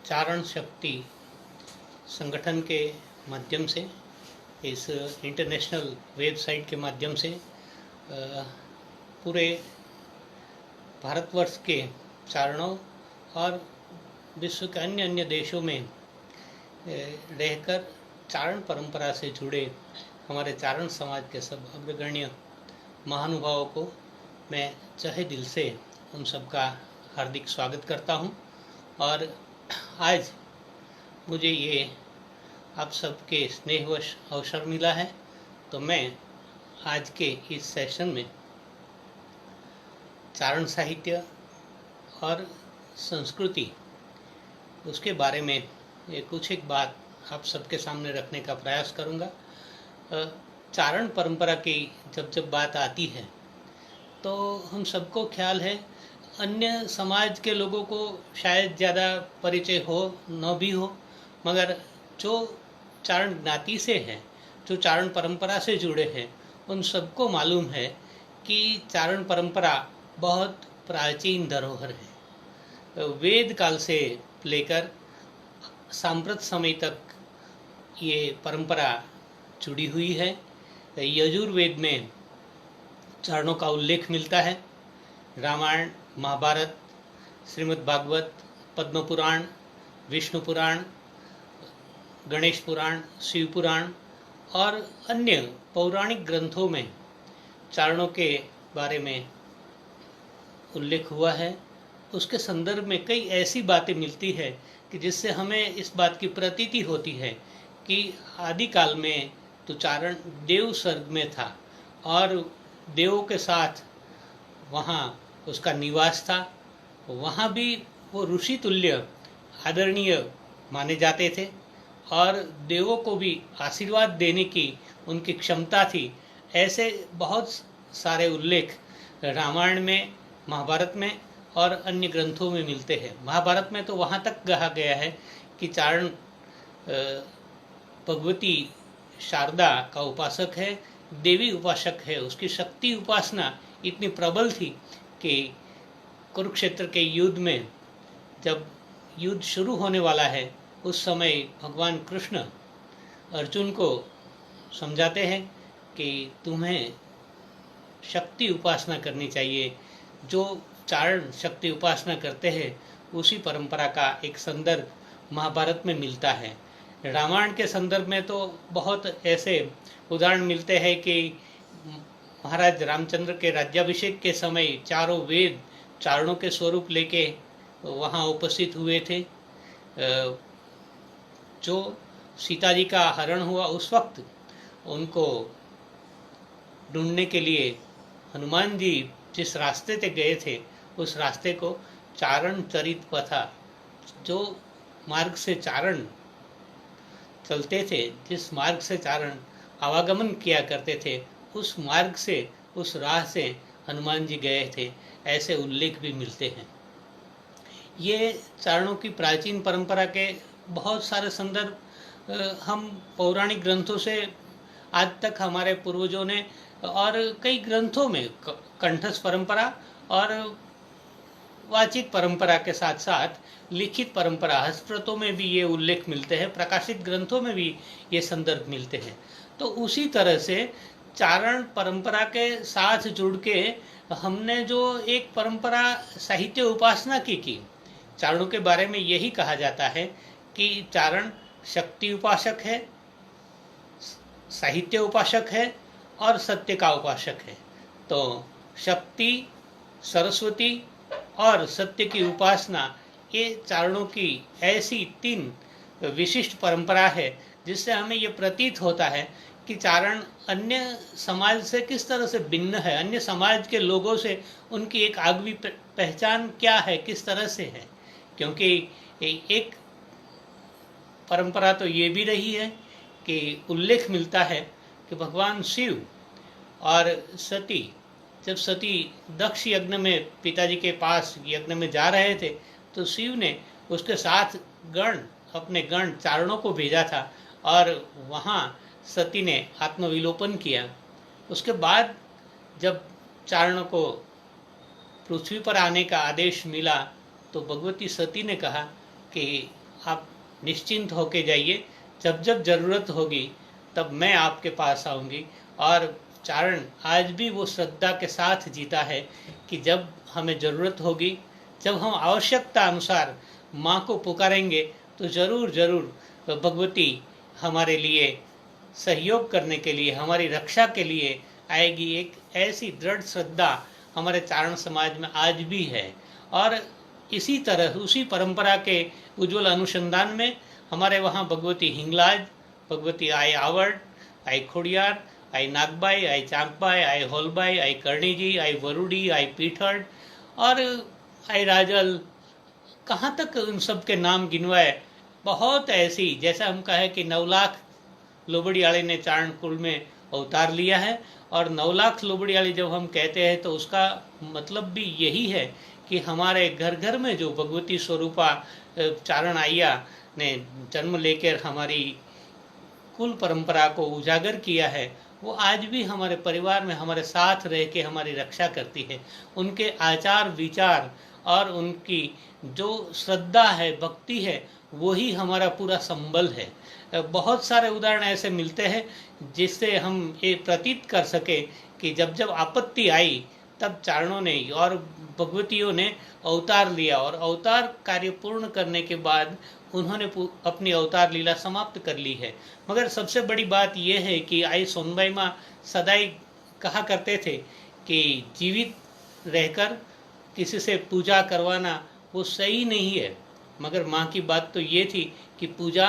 चारण शक्ति संगठन के माध्यम से, इस इंटरनेशनल वेबसाइट के माध्यम से पूरे भारतवर्ष के चारणों और विश्व के अन्य अन्य देशों में रहकर चारण परंपरा से जुड़े हमारे चारण समाज के सब अग्रगण्य महानुभावों को मैं तहे दिल से उन सबका हार्दिक स्वागत करता हूं। और आज मुझे ये आप सबके स्नेहवश अवसर मिला है, तो मैं आज के इस सेशन में चारण साहित्य और संस्कृति उसके बारे में कुछ एक बात आप सबके सामने रखने का प्रयास करूंगा। चारण परंपरा की जब बात आती है तो हम सबको ख्याल है, अन्य समाज के लोगों को शायद ज़्यादा परिचय हो न भी हो, मगर जो चारण ज्ञाति से है, जो चारण परंपरा से जुड़े हैं, उन सबको मालूम है कि चारण परंपरा बहुत प्राचीन धरोहर है। वेद काल से लेकर सांप्रत समय तक ये परंपरा जुड़ी हुई है। यजुर्वेद में चारणों का उल्लेख मिलता है। रामायण, महाभारत, श्रीमद् भागवत, पद्म पुराण, विष्णु पुराण, गणेश पुराण, शिव पुराण और अन्य पौराणिक ग्रंथों में चारणों के बारे में उल्लेख हुआ है। उसके संदर्भ में कई ऐसी बातें मिलती है कि जिससे हमें इस बात की प्रतीति होती है कि आदिकाल में तो चारण देव स्वर्ग में था और देवों के साथ वहाँ उसका निवास था। वहाँ भी वो ऋषि तुल्य आदरणीय माने जाते थे और देवों को भी आशीर्वाद देने की उनकी क्षमता थी। ऐसे बहुत सारे उल्लेख रामायण में, महाभारत में और अन्य ग्रंथों में मिलते हैं। महाभारत में तो वहाँ तक कहा गया है कि चारण भगवती शारदा का उपासक है, देवी उपासक है। उसकी शक्ति उपासना इतनी प्रबल थी कि कुरुक्षेत्र के युद्ध में जब युद्ध शुरू होने वाला है, उस समय भगवान कृष्ण अर्जुन को समझाते हैं कि तुम्हें शक्ति उपासना करनी चाहिए। जो चारण शक्ति उपासना करते हैं उसी परंपरा का एक संदर्भ महाभारत में मिलता है। रामायण के संदर्भ में तो बहुत ऐसे उदाहरण मिलते हैं कि महाराज रामचंद्र के राज्याभिषेक के समय चारों वेद चारणों के स्वरूप लेके वहाँ उपस्थित हुए थे। जो सीता जी का हरण हुआ उस वक्त उनको ढूंढने के लिए हनुमान जी जिस रास्ते से गए थे उस रास्ते को चारण चरित पथा, जो मार्ग से चारण चलते थे, जिस मार्ग से चारण आवागमन किया करते थे, उस मार्ग से, उस राह से हनुमान जी गए थे। ऐसे उल्लेख भी मिलते हैं। ये चारणों की प्राचीन परंपरा के बहुत सारे संदर्भ हम पौराणिक ग्रंथों से आज तक हमारे पूर्वजों ने और कई ग्रंथों में कंठस्थ परंपरा और वाचिक परंपरा के साथ साथ लिखित परंपरा, हस्तप्रतों में भी ये उल्लेख मिलते हैं, प्रकाशित ग्रंथों में भी ये संदर्भ मिलते हैं। तो उसी तरह से चारण परंपरा के साथ जुड़ के हमने जो एक परंपरा साहित्य उपासना की चारणों के बारे में यही कहा जाता है कि चारण शक्ति उपासक है, साहित्य उपासक है और सत्य का उपासक है। तो शक्ति, सरस्वती और सत्य की उपासना, ये चारणों की ऐसी तीन विशिष्ट परंपरा है जिससे हमें ये प्रतीत होता है कि चारण अन्य समाज से किस तरह से भिन्न है, अन्य समाज के लोगों से उनकी एक आगवी पहचान क्या है, किस तरह से है। क्योंकि एक परंपरा तो ये भी रही है कि उल्लेख मिलता है कि भगवान शिव और सती, जब सती दक्ष यज्ञ में पिताजी के पास यज्ञ में जा रहे थे तो शिव ने उसके साथ अपने गण चारणों को भेजा था और वहाँ सती ने आत्मविलोपन किया। उसके बाद जब चारणों को पृथ्वी पर आने का आदेश मिला तो भगवती सती ने कहा कि आप निश्चिंत होके जाइए, जब जब ज़रूरत होगी तब मैं आपके पास आऊँगी। और चारण आज भी वो श्रद्धा के साथ जीता है कि जब हमें ज़रूरत होगी, जब हम आवश्यकता अनुसार माँ को पुकारेंगे तो ज़रूर ज़रूर भगवती हमारे लिए सहयोग करने के लिए, हमारी रक्षा के लिए आएगी। एक ऐसी दृढ़ श्रद्धा हमारे चारण समाज में आज भी है। और इसी तरह उसी परंपरा के उज्ज्वल अनुसंधान में हमारे वहाँ भगवती हिंगलाज, भगवती आई आवड़, आई खोड़ियार, आई नागबाई, आई चांकबाई, आई होलबाई, आई कर्णीजी, आई वरुड़ी, आई पीठड़ और आई राजल, कहाँ तक उन सब के नाम गिनवाए। बहुत ऐसी, जैसा हम कहे कि 9 लाख लोबड़ियाली ने चारण कुल में अवतार लिया है। और 9 लाख लोबड़ियाली जब हम कहते हैं तो उसका मतलब भी यही है कि हमारे घर घर में जो भगवती स्वरूपा चारण आइया ने जन्म लेकर हमारी कुल परंपरा को उजागर किया है, वो आज भी हमारे परिवार में हमारे साथ रह के हमारी रक्षा करती है। उनके आचार विचार और उनकी जो श्रद्धा है, भक्ति है, वही हमारा पूरा संबल है। बहुत सारे उदाहरण ऐसे मिलते हैं जिससे हम ये प्रतीत कर सके कि जब जब आपत्ति आई तब चारणों ने और भगवतियों ने अवतार लिया और अवतार कार्य पूर्ण करने के बाद उन्होंने अपनी अवतार लीला समाप्त कर ली है। मगर सबसे बड़ी बात यह है कि आई सोनबाई माँ सदाई कहा करते थे कि जीवित रहकर किसी से पूजा करवाना वो सही नहीं है। मगर माँ की बात तो ये थी कि पूजा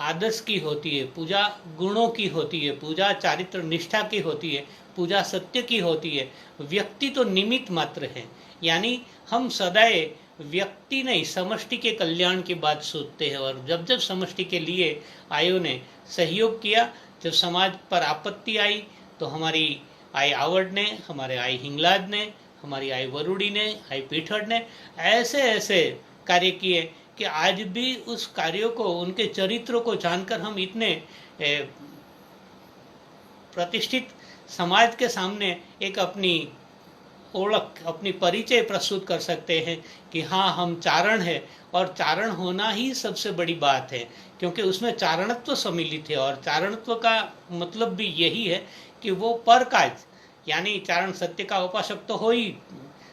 आदर्श की होती है, पूजा गुणों की होती है, पूजा चारित्र निष्ठा की होती है, पूजा सत्य की होती है। व्यक्ति तो निमित्त मात्र है। यानी हम सदैव व्यक्ति नहीं, समष्टि के कल्याण की बात सोचते हैं। और जब जब समष्टि के लिए आयो ने सहयोग किया, जब समाज पर आपत्ति आई तो हमारी आई आवड़ ने, हमारे आई हिंगलाज ने, हमारी आई वरुड़ी ने, आई पीठड़ ने ऐसे ऐसे कार्य किए कि आज भी उस कार्यों को, उनके चरित्रों को जानकर हम इतने प्रतिष्ठित समाज के सामने एक अपनी ओळख, अपनी परिचय प्रस्तुत कर सकते हैं कि हाँ, हम चारण है। और चारण होना ही सबसे बड़ी बात है, क्योंकि उसमें चारणत्व सम्मिलित है। और चारणत्व का मतलब भी यही है कि वो पर काज, यानी चारण सत्य का उपासक तो हो ही,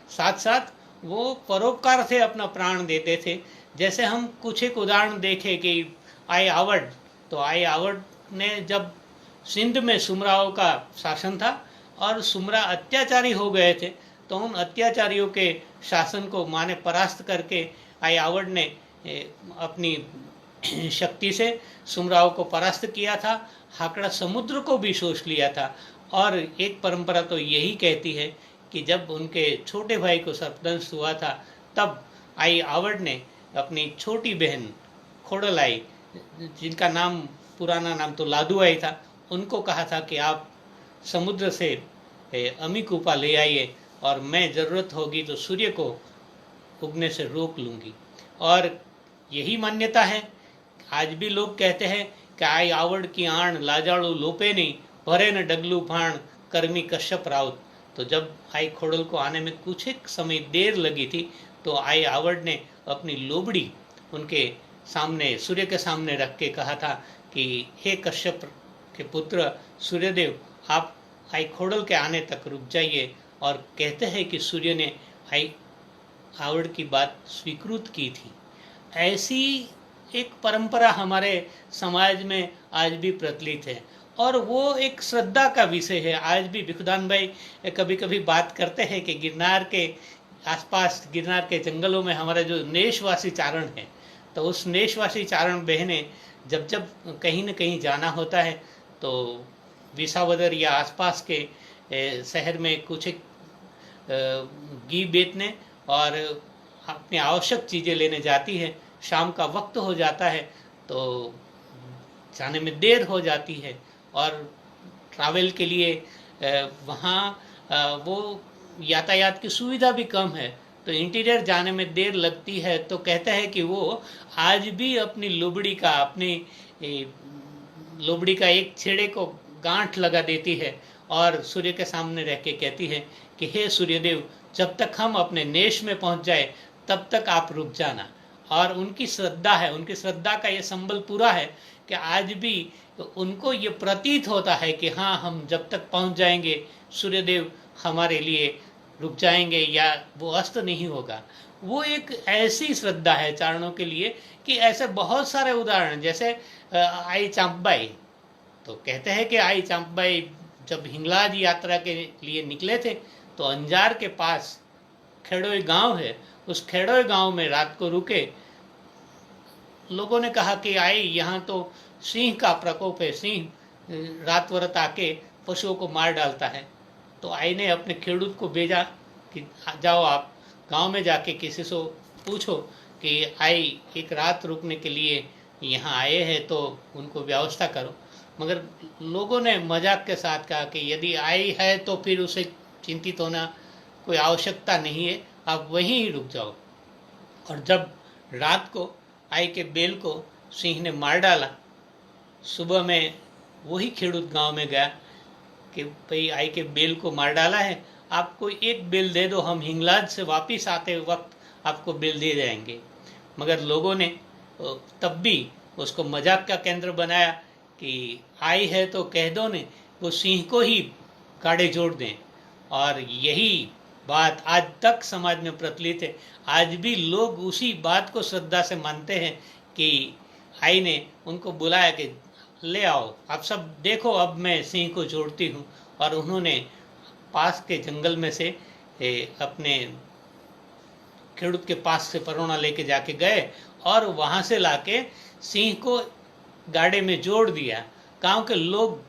साथ साथ वो परोपकार से अपना प्राण देते थे। जैसे हम कुछ एक उदाहरण देखें कि आई आवड़, तो आई आवड़ ने जब सिंध में सुमराओं का शासन था और सुमरा अत्याचारी हो गए थे, तो उन अत्याचारियों के शासन को माँ ने परास्त करके आई आवड़ ने अपनी शक्ति से सुमराओं को परास्त किया था, हाकड़ा समुद्र को भी सोच लिया था। और एक परंपरा तो यही कहती है कि जब उनके छोटे भाई को सर्पदंश हुआ था, तब आई आवड़ ने अपनी छोटी बहन खोड़लाई, जिनका नाम, पुराना नाम तो लादुआई था, उनको कहा था कि आप समुद्र से अमीकूपा ले आइए और मैं ज़रूरत होगी तो सूर्य को उगने से रोक लूँगी। और यही मान्यता है। आज भी लोग कहते हैं कि आई आवड़ की आण लाजाड़ू लोपे नहीं, भरे न डगलू भाण कर्मी कश्यप राउत। तो जब आई खोड़ल को आने में कुछ एक समय देर लगी थी, तो आई आवड़ ने अपनी लोबड़ी उनके सामने, सूर्य के सामने रख के कहा था कि हे कश्यप के पुत्र सूर्यदेव, आप आई खोड़ल के आने तक रुक जाइए। और कहते हैं कि सूर्य ने आई आवड़ की बात स्वीकृत की थी। ऐसी एक परंपरा हमारे समाज में आज भी प्रचलित है और वो एक श्रद्धा का विषय है। आज भी भिखुदान भाई कभी कभी बात करते हैं कि गिरनार के आसपास, गिरनार के जंगलों में हमारे जो नेशवासी चारण हैं, तो उस नेशवासी चारण बहनें जब जब कहीं न कहीं जाना होता है तो विसावदर या आसपास के शहर में कुछ एक घी बेचने और अपनी आवश्यक चीज़ें लेने जाती है। शाम का वक्त हो जाता है तो जाने में देर हो जाती है और ट्रैवल के लिए वहाँ वो यातायात की सुविधा भी कम है, तो इंटीरियर जाने में देर लगती है। तो कहते हैं कि वो आज भी अपनी लोबड़ी का, अपनी लोबड़ी का एक छेड़े को गांठ लगा देती है और सूर्य के सामने रह के कहती है कि हे सूर्यदेव, जब तक हम अपने नेश में पहुंच जाए तब तक आप रुक जाना। और उनकी श्रद्धा है, उनकी श्रद्धा का ये संबल पूरा है कि आज भी उनको ये प्रतीत होता है कि हाँ, हम जब तक पहुंच जाएंगे सूर्यदेव हमारे लिए रुक जाएंगे या वो अस्त नहीं होगा। वो एक ऐसी श्रद्धा है चारणों के लिए कि ऐसे बहुत सारे उदाहरण, जैसे आई चांपबाई, तो कहते हैं कि आई चांपबाई जब हिंगलाज यात्रा के लिए निकले थे तो अंजार के पास खेड़ोई गांव है, उस खेड़ोई गांव में रात को रुके। लोगों ने कहा कि आई यहाँ तो सिंह का प्रकोप है, सिंह रात वरत आके पशुओं को मार डालता है। तो आई ने अपने खेडूत को भेजा कि जाओ आप गांव में जाके किसी से पूछो कि आई एक रात रुकने के लिए यहाँ आए हैं तो उनको व्यवस्था करो। मगर लोगों ने मजाक के साथ कहा कि यदि आई है तो फिर उसे चिंतित होना कोई आवश्यकता नहीं है, आप वहीं ही रुक जाओ। और जब रात को आई के बेल को सिंह ने मार डाला, सुबह में वही खेडूत गांव में गया कि भाई आई के बेल को मार डाला है, आप कोई एक बेल दे दो, हम हिंगलाज से वापस आते वक्त आपको बेल दे जाएंगे। मगर लोगों ने तब भी उसको मजाक का केंद्र बनाया कि आई है तो कह दो ने वो सिंह को ही गाड़े जोड़ दें। और यही बात आज तक समाज में प्रचलित है। आज भी लोग उसी बात को श्रद्धा से मानते हैं कि आई ने उनको बुलाया कि ले आओ, आप सब देखो अब मैं सिंह को जोड़ती हूँ। और उन्होंने पास के जंगल में से अपने खेडूत के पास से परोना लेके जाके गए और वहाँ से लाके सिंह को गाड़े में जोड़ दिया। गांव के लोग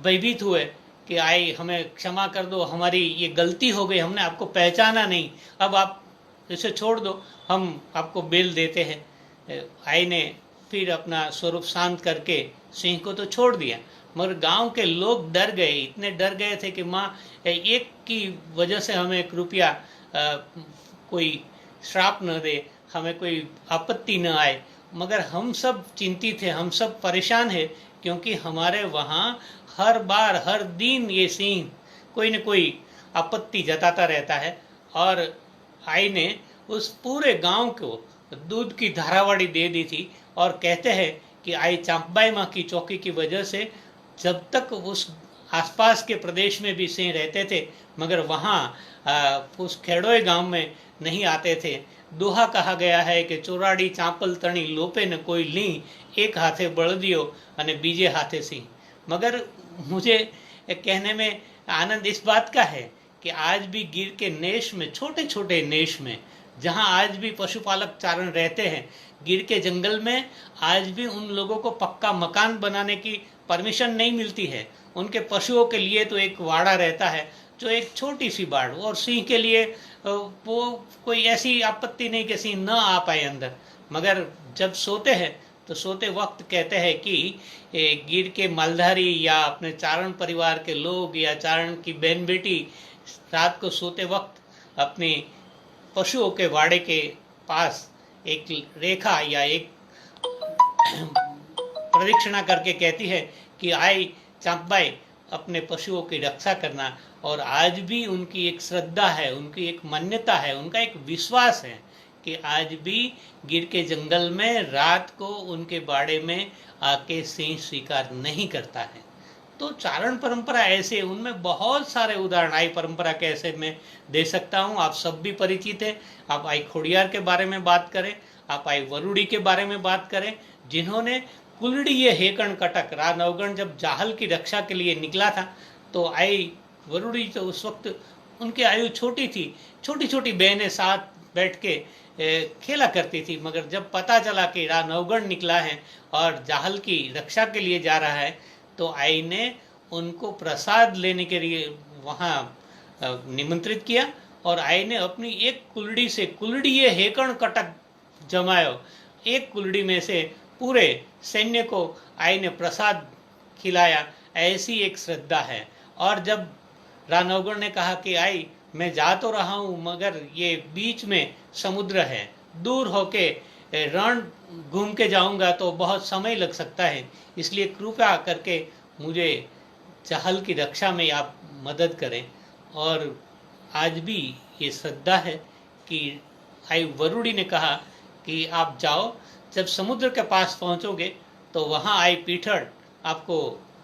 भयभीत हुए कि आई हमें क्षमा कर दो, हमारी ये गलती हो गई, हमने आपको पहचाना नहीं, अब आप इसे छोड़ दो, हम आपको बेल देते हैं। आई ने फिर अपना स्वरूप शांत करके सिंह को तो छोड़ दिया। मगर गांव के लोग डर गए, इतने डर गए थे कि माँ एक की वजह से हमें एक रुपया कोई श्राप न दे, हमें कोई आपत्ति न आए। मगर हम सब चिंतित थे, हम सब परेशान हैं, क्योंकि हमारे वहाँ हर बार हर दिन ये सिंह कोई न कोई आपत्ति जताता रहता है। और आई ने उस पूरे गांव को दूध की धारावाड़ी दे दी थी। और कहते हैं कि आई चांपबाई माँ की चौकी की वजह से जब तक उस आसपास के प्रदेश में भी सिंह रहते थे, मगर वहाँ उस खेड़ोए गांव में नहीं आते थे। दोहा कहा गया है कि चोराड़ी चांपल तणी लोपे न कोई ली, एक हाथे बड़ दियो अने बीजे हाथे सिंह। मगर मुझे कहने में आनंद इस बात का है कि आज भी गिर के नेश में, छोटे छोटे नेश में, जहाँ आज भी पशुपालक चारण रहते हैं, गिर के जंगल में आज भी उन लोगों को पक्का मकान बनाने की परमिशन नहीं मिलती है। उनके पशुओं के लिए तो एक वाड़ा रहता है जो एक छोटी सी बाड़, और सिंह के लिए वो कोई ऐसी आपत्ति नहीं कि सिंह न आ पाए अंदर। मगर जब सोते हैं तो सोते वक्त कहते हैं कि गिर के मालधारी या अपने चारण परिवार के लोग या चारण की बहन बेटी रात को सोते वक्त अपने पशुओं के वाड़े के पास एक रेखा या एक प्रदक्षिणा करके कहती है कि आई चांपबाई अपने पशुओं की रक्षा करना। और आज भी उनकी एक श्रद्धा है, उनकी एक मान्यता है, उनका एक विश्वास है कि आज भी गिर के जंगल में रात को उनके बाड़े में आके सिंह स्वीकार नहीं करता है। तो चारण परंपरा ऐसे, उनमें बहुत सारे उदाहरण आई परंपरा के ऐसे मैं दे सकता हूँ। आप सब भी परिचित है। आप आई खोड़ियार के बारे में बात करें, आप आई वरुड़ी के बारे में बात करें, जिन्होंने कुलड़ी ये हेकण कटक रा नवगण जब जाहल की रक्षा के लिए निकला था तो आई वरुड़ी, तो उस वक्त उनकी आयु छोटी थी, छोटी छोटी बहनें साथ बैठ के खेला करती थी। मगर जब पता चला कि रा नवगण निकला है और जाहल की रक्षा के लिए जा रहा है तो आई ने उनको प्रसाद लेने के लिए वहाँ निमंत्रित किया। और आई ने अपनी एक कुलड़ी से कुलड़ी ये हेकण कटक जमायो, एक कुलड़ी में से पूरे सैन्य को आई ने प्रसाद खिलाया। ऐसी एक श्रद्धा है। और जब रानवगढ़ ने कहा कि आई मैं जा तो रहा हूँ मगर ये बीच में समुद्र है, दूर होके रण घूम के जाऊंगा तो बहुत समय लग सकता है, इसलिए कृपया करके मुझे जाहल की रक्षा में आप मदद करें। और आज भी ये श्रद्धा है कि आई वरुड़ी ने कहा कि आप जाओ, जब समुद्र के पास पहुंचोगे तो वहां आई पीठड़ आपको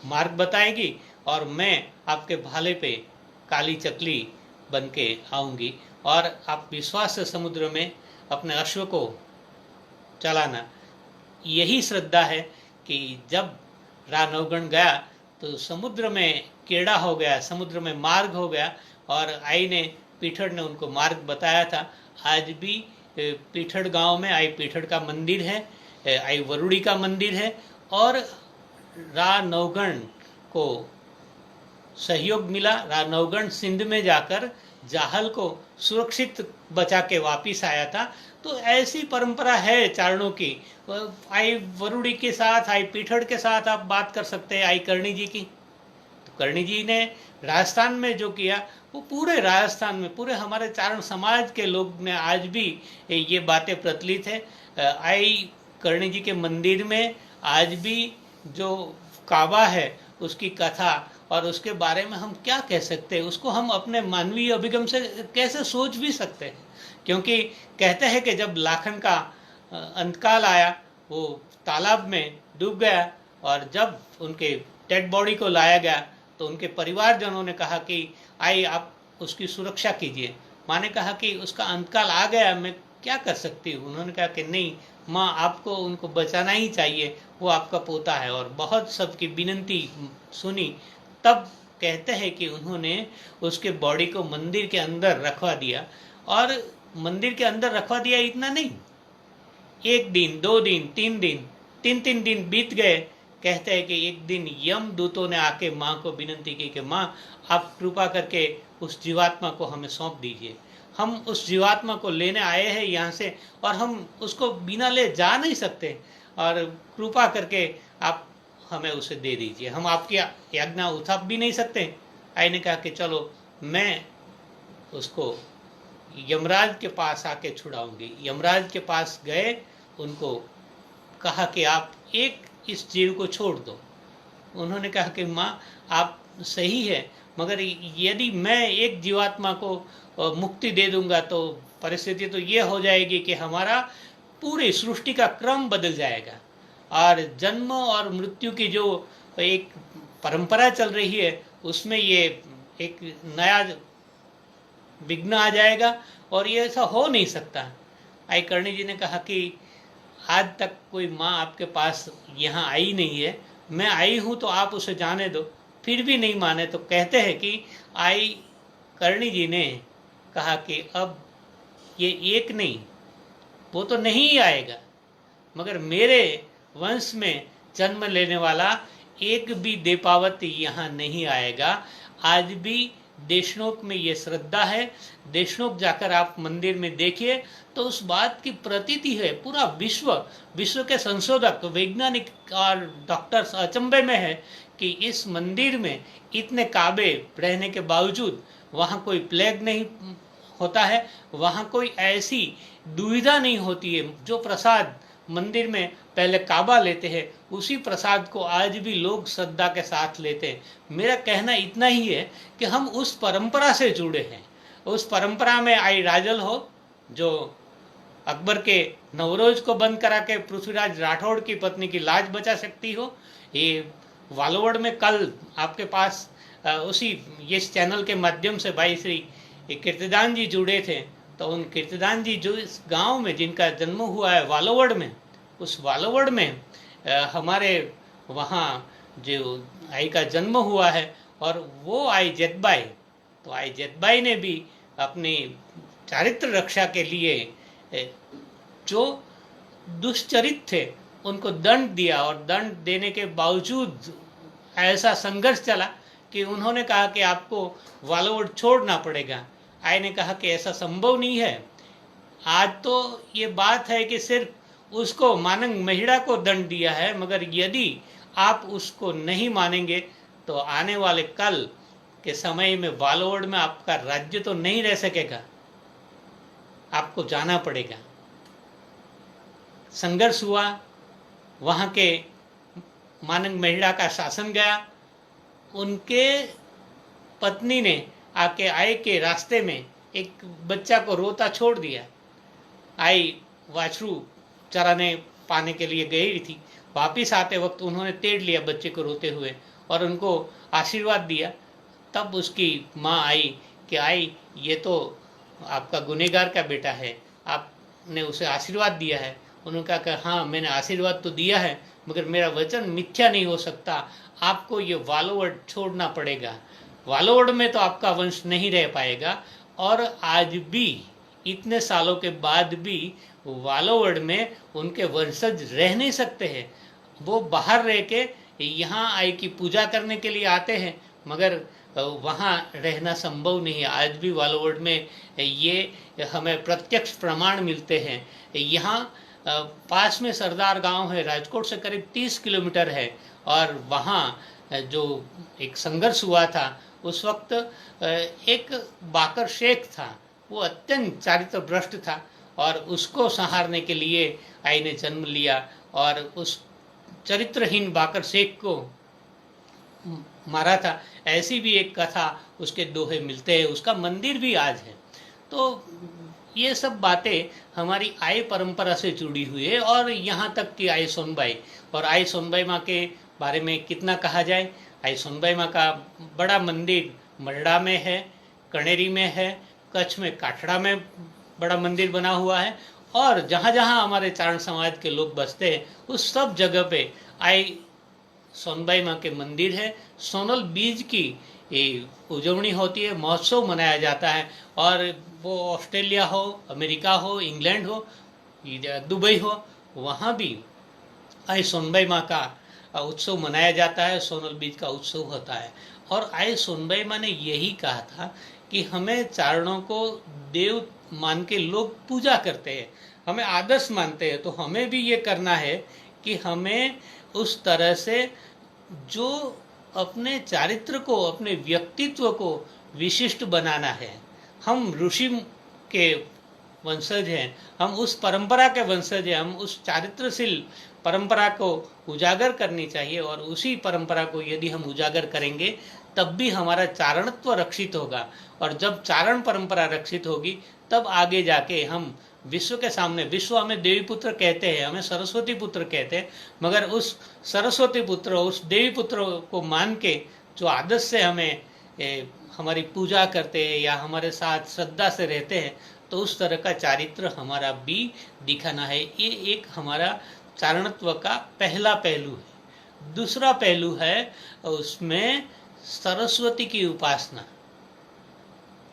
मार्ग बताएगी और मैं आपके भाले पे काली चकली बन के आऊंगी और आप विश्वास से समुद्र में अपने अश्व को चलाना। यही श्रद्धा है कि जब नवगण गया तो समुद्र में कीड़ा हो गया, समुद्र में मार्ग हो गया और आई ने पीठड़ ने उनको मार्ग बताया था। आज भी पीठड़ गांव में आई पीठड़ का मंदिर है, आई वरुड़ी का मंदिर है और नवगण को सहयोग मिला। नवगण सिंध में जाकर जाहल को सुरक्षित बचा के वापिस आया था। तो ऐसी परंपरा है चारणों की। आई वरुड़ी के साथ, आई पीठड़ के साथ आप बात कर सकते हैं, आई करणी जी की। तो करणी जी ने राजस्थान में जो किया वो पूरे राजस्थान में, पूरे हमारे चारण समाज के लोग ने आज भी ये बातें प्रचलित है। आई करणी जी के मंदिर में आज भी जो काबा है उसकी कथा और उसके बारे में हम क्या कह सकते हैं, उसको हम अपने मानवीय अभिगम से कैसे सोच भी सकते हैं। क्योंकि कहते हैं कि जब लाखन का अंतकाल आया वो तालाब में डूब गया और जब उनके डेड बॉडी को लाया गया तो उनके परिवारजनों ने कहा कि आई आप उसकी सुरक्षा कीजिए। माँ ने कहा कि उसका अंतकाल आ गया, मैं क्या कर सकती हूँ। उन्होंने कहा कि नहीं माँ, आपको उनको बचाना ही चाहिए, वो आपका पोता है। और बहुत सबकी विनती सुनी, तब कहते हैं कि उन्होंने उसके बॉडी को मंदिर के अंदर रखवा दिया। और मंदिर के अंदर रखवा दिया इतना नहीं, 1 दिन 2 दिन 3 दिन 3 दिन बीत गए। कहते हैं कि एक दिन यम दूतों ने आके माँ को विनती की कि माँ आप कृपा करके उस जीवात्मा को हमें सौंप दीजिए, हम उस जीवात्मा को लेने आए हैं यहाँ से और हम उसको बिना ले जा नहीं सकते, और कृपा करके आप हमें उसे दे दीजिए, हम आपकी आज्ञा उठा भी नहीं सकते। आई ने कहा कि चलो मैं उसको यमराज के पास आके छुड़ाऊंगी। यमराज के पास गए, उनको कहा कि आप एक इस जीव को छोड़ दो। उन्होंने कहा कि माँ आप सही है, मगर यदि मैं एक जीवात्मा को मुक्ति दे दूंगा तो परिस्थिति तो ये हो जाएगी कि हमारा पूरी सृष्टि का क्रम बदल जाएगा और जन्म और मृत्यु की जो एक परंपरा चल रही है उसमें ये एक नया विघ्न आ जाएगा और ये ऐसा हो नहीं सकता। आई करणी जी ने कहा कि आज तक कोई माँ आपके पास यहाँ आई नहीं है, मैं आई हूँ तो आप उसे जाने दो। फिर भी नहीं माने तो कहते हैं कि आई करणी जी ने कहा कि अब ये एक नहीं, वो तो नहीं आएगा, मगर मेरे वंश में जन्म लेने वाला एक भी देपावत यहाँ नहीं आएगा। आज भी देशनोक में ये श्रद्धा है। देशनोक जाकर आप मंदिर में देखिए तो उस बात की प्रतीति है। पूरा विश्व के संशोधक, वैज्ञानिक और डॉक्टर्स अचंभे में है कि इस मंदिर में इतने काबे रहने के बावजूद वहाँ कोई प्लेग नहीं होता है, वहाँ कोई ऐसी दुविधा नहीं होती है। जो प्रसाद मंदिर में पहले काबा लेते हैं उसी प्रसाद को आज भी लोग श्रद्धा के साथ लेते हैं। मेरा कहना इतना ही है कि हम उस परंपरा से जुड़े हैं। उस परंपरा में आई राजल हो जो अकबर के नवरोज को बंद करा के पृथ्वीराज राठौड़ की पत्नी की लाज बचा सकती हो। ये वालोवड़ में कल आपके पास उसी इस चैनल के माध्यम से भाई श्री कीर्तिदान जी जुड़े थे, तो उन कीर्तिदान जी जो इस गांव में जिनका जन्म हुआ है वालोवड़ में, उस वालोवड़ में हमारे वहाँ जो आई का जन्म हुआ है और वो आई जेतबाई, तो आई जेतबाई ने भी अपनी चारित्र रक्षा के लिए जो दुष्चरित थे उनको दंड दिया और दंड देने के बावजूद ऐसा संघर्ष चला कि उन्होंने कहा कि आपको वालोवड़ छोड़ना पड़ेगा। आई ने कहा कि ऐसा संभव नहीं है। आज तो ये बात है कि सिर्फ उसको मानंग महिड़ा को दंड दिया है, मगर यदि आप उसको नहीं मानेंगे तो आने वाले कल के समय में वालोवड़ में आपका राज्य तो नहीं रह सकेगा, आपको जाना पड़ेगा। संघर्ष हुआ, वहाँ के मानंग महिड़ा का शासन गया। उनके पत्नी ने आके आई के रास्ते में एक बच्चा को रोता छोड़ दिया। आई वाछरू चराने पाने के लिए गई थी, वापिस आते वक्त उन्होंने तेड़ लिया बच्चे को रोते हुए और उनको आशीर्वाद दिया। तब उसकी माँ आई कि आई, ये तो आपका गुनहगार का बेटा है, आपने उसे आशीर्वाद दिया है। उन्होंने कहा कि हाँ, मैंने आशीर्वाद तो दिया है, मगर मेरा वचन मिथ्या नहीं हो सकता, आपको ये वालोवड़ छोड़ना पड़ेगा। वालोवड़ में तो आपका वंश नहीं रह पाएगा, और आज भी इतने सालों के बाद भी वालोवड़ में उनके वंशज रह नहीं सकते हैं। वो बाहर रह के यहाँ आई की पूजा करने के लिए आते हैं, मगर वहाँ रहना संभव नहीं है। आज भी वालोवड़ में ये हमें प्रत्यक्ष प्रमाण मिलते हैं। यहाँ पास में सरदार गांव है, राजकोट से करीब 30 किलोमीटर है, और वहाँ जो एक संघर्ष हुआ था उस वक्त एक बाकर शेख था, वो अत्यंत चारित्र भ्रष्ट था, और उसको संहारने के लिए आई ने जन्म लिया और उस चरित्रहीन बाकर शेख को मारा था। ऐसी भी एक कथा उसके दोहे मिलते हैं, उसका मंदिर भी आज है। तो ये सब बातें हमारी आई परंपरा से जुड़ी हुई है, और यहाँ तक कि आई सोनबाई, और आई सोनबाई माँ के बारे में कितना कहा जाए। आई सोनबाई माँ का बड़ा मंदिर मलड़ा में है, कनेरी में है, कच्छ में काठड़ा में बड़ा मंदिर बना हुआ है, और जहाँ जहाँ हमारे चारण समाज के लोग बसते हैं उस सब जगह पे आई सोनबाई माँ के मंदिर है। सोनल बीज की उजवनी होती है, महोत्सव मनाया जाता है, और वो ऑस्ट्रेलिया हो, अमेरिका हो, इंग्लैंड हो, दुबई हो, वहाँ भी आई सोनबाई माँ का उत्सव मनाया जाता है, सोनल बीज का उत्सव होता है। और आई सोनबाई माँ ने यही कहा था कि हमें चारणों को देव मान के लोग पूजा करते हैं, हमें आदर्श मानते हैं, तो हमें भी ये करना है कि हमें उस तरह से जो अपने चारित्र को, अपने व्यक्तित्व को विशिष्ट बनाना है। हम ऋषि के वंशज हैं, हम उस परंपरा के वंशज हैं, हम उस चारित्रशील परंपरा को उजागर करनी चाहिए, और उसी परंपरा को यदि हम उजागर करेंगे तब भी हमारा चारणत्व रक्षित होगा। और जब चारण परंपरा रक्षित होगी तब आगे जाके हम विश्व के सामने, विश्व हमें देवी पुत्र कहते हैं, हमें सरस्वती पुत्र कहते हैं, मगर उस सरस्वती पुत्र, उस देवी पुत्र को मान के जो आदर्श से हमें हमारी पूजा करते हैं या हमारे साथ श्रद्धा से रहते हैं, तो उस तरह का चारित्र हमारा भी दिखाना है। ये एक हमारा चारणत्व का पहला पहलू है। दूसरा पहलू है उसमें सरस्वती की उपासना।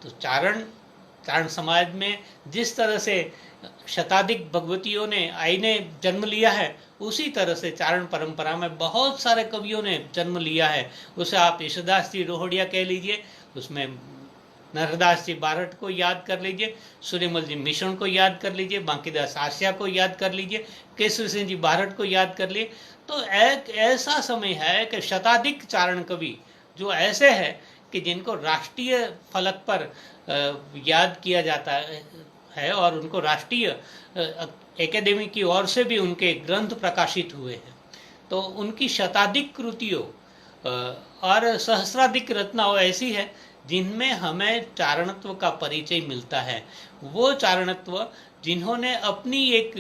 तो चारण समाज में जिस तरह से शताधिक भगवतियों ने आई ने जन्म लिया है, उसी तरह से चारण परंपरा में बहुत सारे कवियों ने जन्म लिया है। उसे आप ईशदास जी रोहड़िया कह लीजिए, उसमें नरदास जी बारठ को याद कर लीजिए, सूर्यमल जी मिश्रण को याद कर लीजिए, बांकीदास आसिया को याद कर लीजिए, केसरी सिंह जी बारठ को याद कर लिए। तो एक ऐसा समय है कि शताधिक चारण कवि जो ऐसे हैं कि जिनको राष्ट्रीय फलक पर याद किया जाता है, और उनको राष्ट्रीय एकेडमी की ओर से भी उनके ग्रंथ प्रकाशित हुए हैं। तो उनकी शताधिक कृतियों और सहस्राधिक रचनाओं ऐसी है जिनमें हमें चारणत्व का परिचय मिलता है। वो चारणत्व जिन्होंने अपनी एक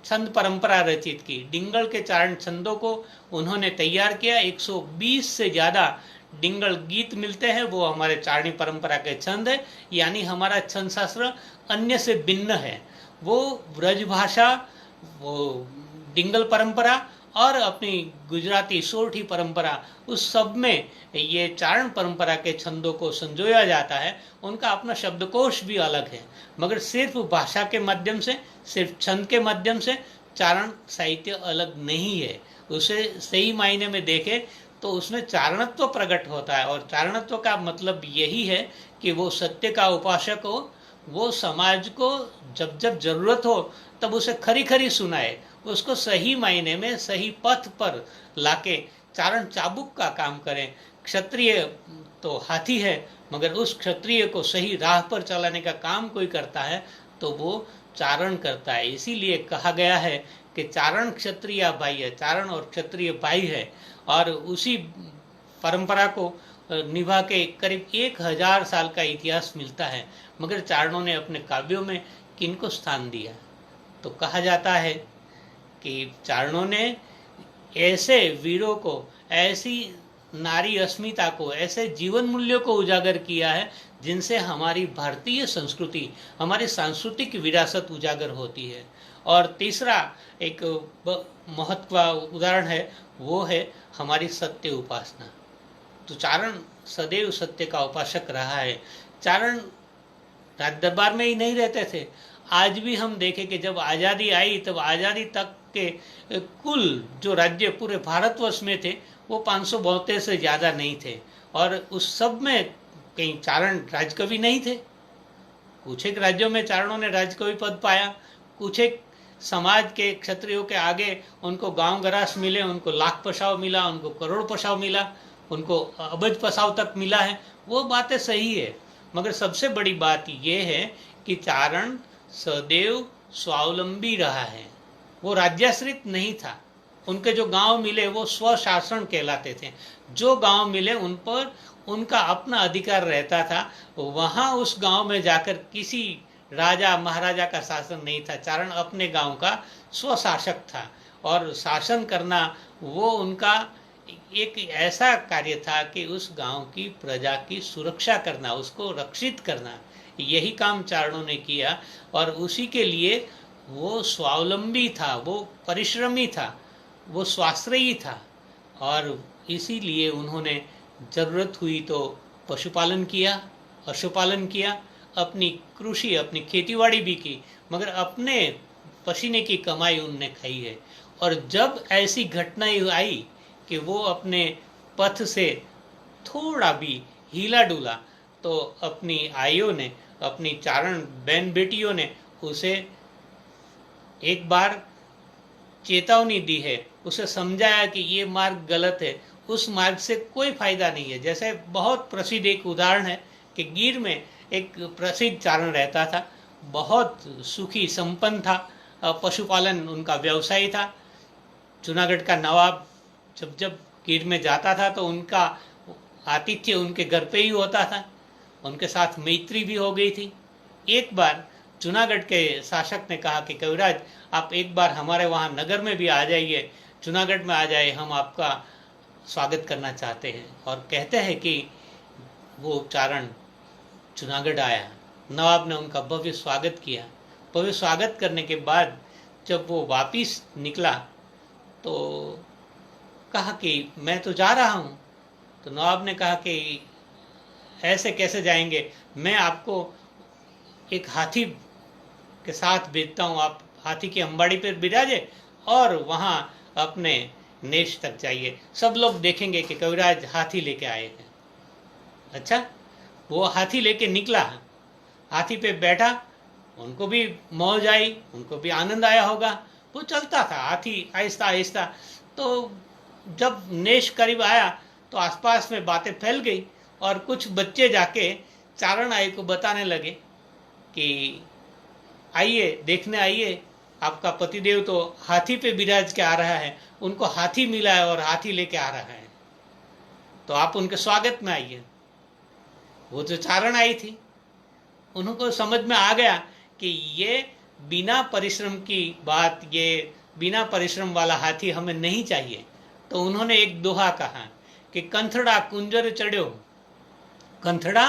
छंद परंपरा रचित की, डिंगल के चारण छंदों को उन्होंने तैयार किया। 120 से ज़्यादा डिंगल गीत मिलते हैं, वो हमारे चारणी परंपरा के छंद है। यानी हमारा छंद शास्त्र अन्य से भिन्न है। वो ब्रज भाषा, वो डिंगल परंपरा और अपनी गुजराती सोरठी परंपरा, उस सब में ये चारण परंपरा के छंदों को संजोया जाता है। उनका अपना शब्दकोश भी अलग है, मगर सिर्फ भाषा के माध्यम से, सिर्फ छंद के माध्यम से चारण साहित्य अलग नहीं है। उसे सही मायने में देखें तो उसमें चारणत्व प्रकट होता है, और चारणत्व का मतलब यही है कि वो सत्य का उपासक हो, वो समाज को जब जब जरूरत हो तब उसे खरी खरी सुनाए, उसको सही मायने में सही पथ पर लाके चारण चाबुक का काम करें। क्षत्रिय तो हाथी है, मगर उस क्षत्रिय को सही राह पर चलाने का काम कोई करता है तो वो चारण करता है। इसीलिए कहा गया है कि चारण क्षत्रिय भाई है, चारण और क्षत्रिय भाई है। और उसी परंपरा को निभा के करीब 1000 साल का इतिहास मिलता है। मगर चारणों ने अपने काव्यों में किनको स्थान दिया? तो कहा जाता है कि चारणों ने ऐसे वीरों को, ऐसी नारी अस्मिता को, ऐसे जीवन मूल्यों को उजागर किया है जिनसे हमारी भारतीय संस्कृति, हमारी सांस्कृतिक विरासत उजागर होती है। और तीसरा एक महत्व उदाहरण है, वो है हमारी सत्य उपासना। तो चारण सदैव सत्य का उपासक रहा है। चारण राज दरबार में ही नहीं रहते थे। आज भी हम देखें कि जब आज़ादी आई तब आज़ादी तक के कुल जो राज्य पूरे भारतवर्ष में थे वो 572 से ज़्यादा नहीं थे, और उस सब में कहीं चारण राजकवि नहीं थे। कुछ एक राज्यों में चारणों ने राजकवि पद पाया, कुछ एक समाज के क्षत्रियों के आगे उनको गांव गरास मिले, उनको लाख पसाव मिला, उनको करोड़ पसाव मिला, उनको अबज पसाव तक मिला है। वो बातें सही है, मगर सबसे बड़ी बात यह है कि चारण सदैव स्वावलंबी रहा है। वो राज्याश्रित नहीं था। उनके जो गांव मिले वो स्वशासन कहलाते थे। जो गांव मिले उन पर उनका अपना अधिकार रहता था। वहां उस गांव में जाकर किसी राजा महाराजा का शासन नहीं था। चारण अपने गांव का स्वशासक था, और शासन करना वो उनका एक ऐसा कार्य था कि उस गांव की प्रजा की सुरक्षा करना, उसको रक्षित करना, यही काम चारणों ने किया। और उसी के लिए वो स्वावलंबी था, वो परिश्रमी था, वो स्वाश्रयी था, और इसीलिए उन्होंने जरूरत हुई तो पशुपालन किया, पशुपालन किया, अपनी कृषि, अपनी खेतीबाड़ी भी की, मगर अपने पसीने की कमाई उनने खाई है। और जब ऐसी घटनाएं आई कि वो अपने पथ से थोड़ा भी हिला डुला, तो अपनी आइयों ने, अपनी चारण बहन बेटियों ने उसे एक बार चेतावनी दी है, उसे समझाया कि ये मार्ग गलत है, उस मार्ग से कोई फायदा नहीं है। जैसे बहुत प्रसिद्ध एक उदाहरण है कि गिर में एक प्रसिद्ध चारण रहता था, बहुत सुखी संपन्न था, पशुपालन उनका व्यवसाय था। जूनागढ़ का नवाब जब जब गिर में जाता था तो उनका आतिथ्य उनके घर पे ही होता था, उनके साथ मैत्री भी हो गई थी। एक बार जूनागढ़ के शासक ने कहा कि कविराज, आप एक बार हमारे वहाँ नगर में भी आ जाइए, जूनागढ़ में आ जाइए, हम आपका स्वागत करना चाहते हैं। और कहते हैं कि वो चारण जूनागढ़ आया, नवाब ने उनका भव्य स्वागत किया। भव्य स्वागत करने के बाद जब वो वापिस निकला तो कहा कि मैं तो जा रहा हूँ। तो नवाब ने कहा कि ऐसे कैसे जाएंगे, मैं आपको एक हाथी के साथ भेजता हूँ, आप हाथी की अंबाड़ी पर बिराजे और वहाँ अपने नेश तक जाइए, सब लोग देखेंगे कि कविराज हाथी लेके आए हैं। अच्छा, वो हाथी लेके निकला, हाथी पे बैठा, उनको भी मौज आई, उनको भी आनंद आया होगा। वो चलता था हाथी आहिस्ता आहिस्ता। तो जब नेश करीब आया तो आसपास में बातें फैल गई, और कुछ बच्चे जाके चारण आई को बताने लगे कि आइए, देखने आइए, आपका पतिदेव तो हाथी पे बिराज के आ रहा है, उनको हाथी मिला है और हाथी लेके आ रहा है, तो आप उनके स्वागत में आइए। वो जो चारण आई थी, उनको समझ में आ गया कि ये बिना परिश्रम की बात, ये बिना परिश्रम वाला हाथी हमें नहीं चाहिए। तो उन्होंने एक दोहा कहा कि कंथड़ा कुंजर चढ़्यो, कंथड़ा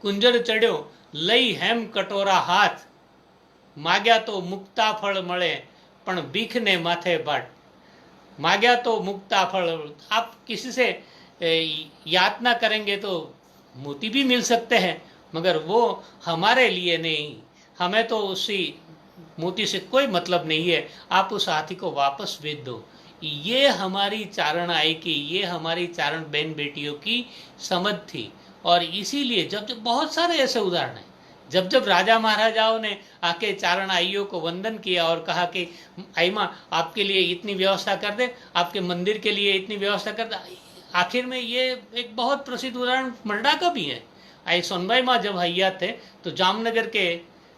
कुंजर चढ़्यो, लई हेम कटोरा हाथ, माग्या तो मुक्ता फल मळे पण भीख ने माथे बाट। माग्या तो मुक्ता फल, आप किसी से यातना करेंगे तो मोती भी मिल सकते हैं, मगर वो हमारे लिए नहीं, हमें तो उसी मोती से कोई मतलब नहीं है, आप उस हाथी को वापस भेज दो। ये हमारी चारण आई की, ये हमारी चारण बहन बेटियों की समझ थी। और इसीलिए जब जब बहुत सारे ऐसे उदाहरण हैं, जब जब राजा महाराजाओं ने आके चारण आइयों को वंदन किया और कहा कि आई माँ आपके लिए इतनी व्यवस्था कर दे, आपके मंदिर के लिए इतनी व्यवस्था कर दे। आखिर में ये एक बहुत प्रसिद्ध उदाहरण मरडा का भी है। आई सोनबाई माँ जब हयात थे तो जामनगर के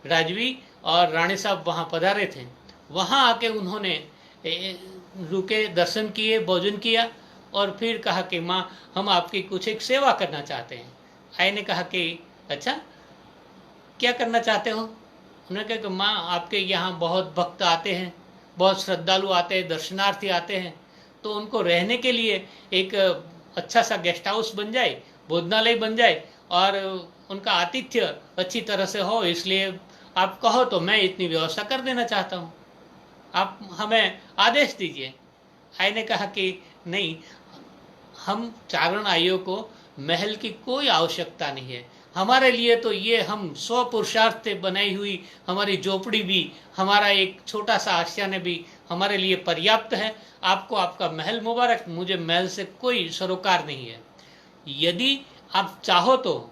राजवी और रानी साहब वहाँ पधारे थे, वहाँ आके उन्होंने रुके, दर्शन किए, भोजन किया, और फिर कहा कि माँ हम आपकी कुछ एक सेवा करना चाहते हैं। आई ने कहा कि अच्छा क्या करना चाहते हो? उन्होंने कहा कि माँ आपके यहाँ बहुत भक्त आते हैं, बहुत श्रद्धालु आते हैं, दर्शनार्थी आते हैं, तो उनको रहने के लिए एक अच्छा सा गेस्ट हाउस बन जाए, भोजनालय बन जाए और उनका आतिथ्य अच्छी तरह से हो, इसलिए आप कहो तो मैं इतनी व्यवस्था कर देना चाहता हूँ, आप हमें आदेश दीजिए। आई ने कहा कि नहीं, हम चारण आइयों को महल की कोई आवश्यकता नहीं है, हमारे लिए तो ये हम स्व पुरुषार्थ से बनाई हुई हमारी झोपड़ी भी, हमारा एक छोटा सा आशियाना भी हमारे लिए पर्याप्त है। आपको आपका महल मुबारक, मुझे महल से कोई सरोकार नहीं है। यदि आप चाहो तो,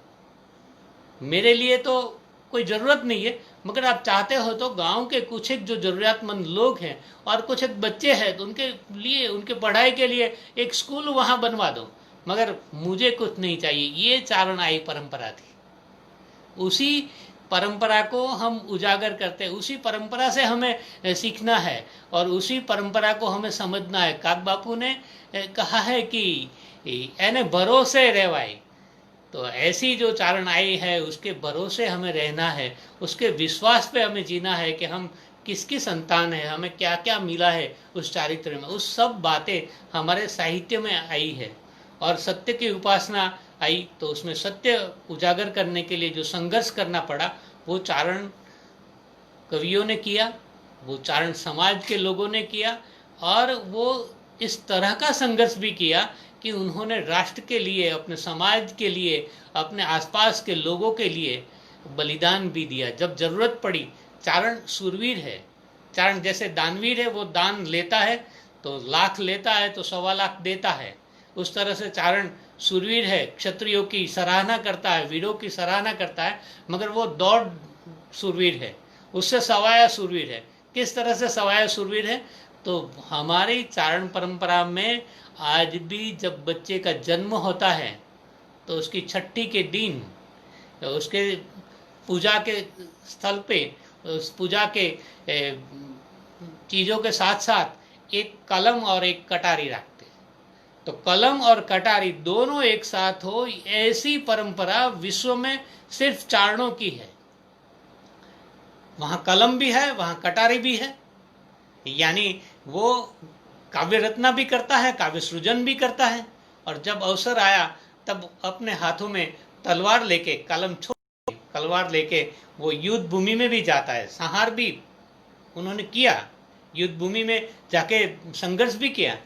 मेरे लिए तो कोई ज़रूरत नहीं है, मगर आप चाहते हो तो गांव के कुछ एक जो ज़रूरतमंद लोग हैं और कुछ एक बच्चे हैं तो उनके लिए, उनके पढ़ाई के लिए एक स्कूल वहाँ बनवा दो, मगर मुझे कुछ नहीं चाहिए। ये चारण आई परंपरा थी, उसी परंपरा को हम उजागर करते हैं, उसी परंपरा से हमें सीखना है और उसी परंपरा को हमें समझना है। काग बापू ने कहा है कि एने भरोसे रहवाई, तो ऐसी जो चारण आई है उसके भरोसे हमें रहना है, उसके विश्वास पे हमें जीना है कि हम किसकी संतान है, हमें क्या क्या मिला है उस चारित्र में। उस सब बातें हमारे साहित्य में आई है और सत्य की उपासना आई, तो उसमें सत्य उजागर करने के लिए जो संघर्ष करना पड़ा वो चारण कवियों ने किया, वो चारण समाज के लोगों ने किया और वो इस तरह का संघर्ष भी किया कि उन्होंने राष्ट्र के लिए, अपने समाज के लिए, अपने आसपास के लोगों के लिए बलिदान भी दिया जब जरूरत पड़ी। चारण सूरवीर है, चारण जैसे दानवीर है, वो दान लेता है तो लाख लेता है तो 1.25 लाख देता है, उस तरह से चारण सूरवीर है, क्षत्रियों की सराहना करता है, वीरों की सराहना करता है, मगर वो दौड़ सूरवीर है, उससे सवाया सूरवीर है। किस तरह से सवाया सूरवीर है? तो हमारी चारण परंपरा में आज भी जब बच्चे का जन्म होता है तो उसकी छठी के दिन उसके पूजा के स्थल पे, उस पूजा के चीज़ों के साथ साथ एक कलम और एक कटारी रखते, तो कलम और कटारी दोनों एक साथ हो, ऐसी परंपरा विश्व में सिर्फ चारणों की है। वहाँ कलम भी है, वहाँ कटारी भी है, यानी वो काव्य रचना भी करता है, काव्य सृजन भी करता है, और जब अवसर आया तब अपने हाथों में तलवार लेके, कलम छोड़ तलवार लेके वो युद्ध भूमि में भी जाता है। संहार भी उन्होंने किया, युद्ध भूमि में जाके संघर्ष भी किया,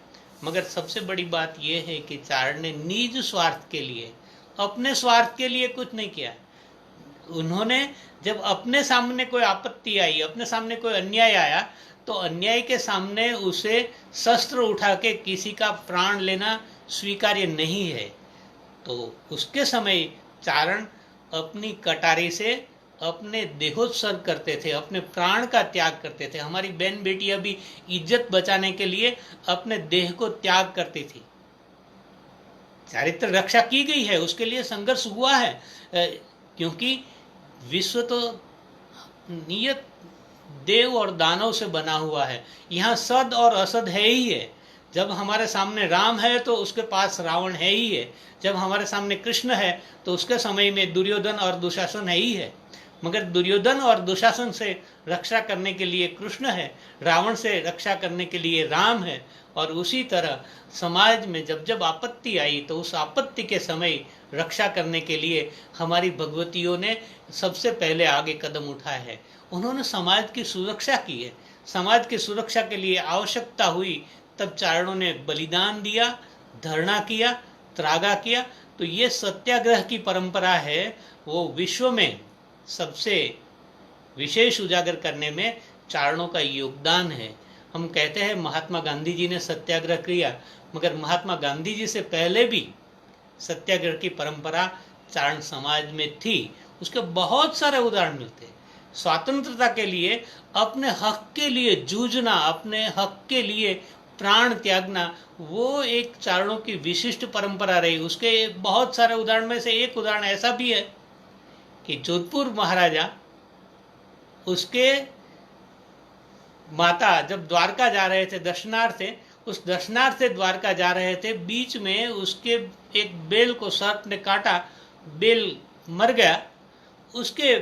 मगर सबसे बड़ी बात यह है कि चारण ने निज स्वार्थ के लिए, अपने स्वार्थ के लिए कुछ नहीं किया। उन्होंने जब अपने सामने कोई आपत्ति आई, अपने सामने कोई अन्याय आया, तो अन्याय के सामने उसे शस्त्र उठा के किसी का प्राण लेना स्वीकार्य नहीं है। तो उसके समय चारण अपनी कटारी से अपने देहोत्सर्ग करते थे, अपने प्राण का त्याग करते थे। हमारी बहन बेटियां भी इज्जत बचाने के लिए अपने देह को त्याग करती थी। चारित्र रक्षा की गई है, उसके लिए संघर्ष हुआ है, क्योंकि विश्व तो नियत देव और दानव से बना हुआ है। यहाँ सद और असद है ही है। जब हमारे सामने राम है तो उसके पास रावण है ही है, जब हमारे सामने कृष्ण है तो उसके समय में दुर्योधन और दुशासन है ही है। मगर दुर्योधन और दुशासन से रक्षा करने के लिए कृष्ण है, रावण से रक्षा करने के लिए राम है। और उसी तरह समाज में जब जब आपत्ति आई तो उस आपत्ति के समय रक्षा करने के लिए हमारी भगवतियों ने सबसे पहले आगे कदम उठाया है। उन्होंने समाज की सुरक्षा की है। समाज की सुरक्षा के लिए आवश्यकता हुई तब चारणों ने बलिदान दिया, धरना किया, त्रागा किया। तो ये सत्याग्रह की परंपरा है, वो विश्व में सबसे विशेष उजागर करने में चारणों का योगदान है। हम कहते हैं महात्मा गांधी जी ने सत्याग्रह किया, मगर महात्मा गांधी जी से पहले भी सत्याग्रह की परंपरा चारण समाज में थी। उसके बहुत सारे उदाहरण मिलते हैं। स्वतंत्रता के लिए, अपने हक के लिए जूझना, अपने हक के लिए प्राण त्यागना, वो एक चारणों की विशिष्ट परंपरा रही। उसके बहुत सारे उदाहरण में से एक उदाहरण ऐसा भी है कि जोधपुर महाराजा, उसके माता जब द्वारका जा रहे थे दर्शनार्थ से, उस दर्शनार्थ से द्वारका जा रहे थे, बीच में उसके एक बेल को सर्प ने काटा, बेल मर गया। उसके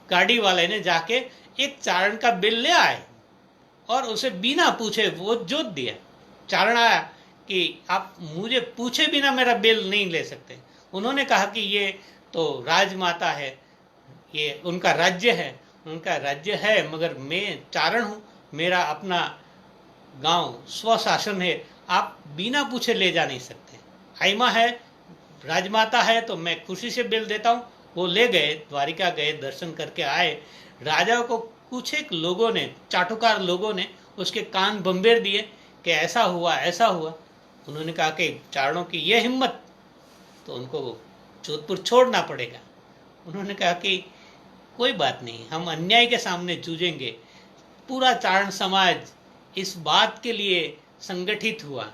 गाड़ी वाले ने जाके एक चारण का बिल ले आए और उसे बिना पूछे वो जोत दिया। चारण आया कि आप मुझे पूछे बिना मेरा बिल नहीं ले सकते। उन्होंने कहा कि ये तो राजमाता है, ये उनका राज्य है, उनका राज्य है, मगर मैं चारण हूँ, मेरा अपना गांव स्वशासन है, आप बिना पूछे ले जा नहीं सकते। आइमा है, राजमाता है, तो मैं खुशी से बिल देता हूँ। वो ले गए, द्वारिका गए, दर्शन करके आए। राजा को कुछ एक लोगों ने, चाटुकार लोगों ने उसके कान बम्बेर दिए कि ऐसा हुआ ऐसा हुआ। उन्होंने कहा कि चारणों की ये हिम्मत, तो उनको जोधपुर छोड़ना पड़ेगा। उन्होंने कहा कि कोई बात नहीं, हम अन्याय के सामने जूझेंगे। पूरा चारण समाज इस बात के लिए संगठित हुआ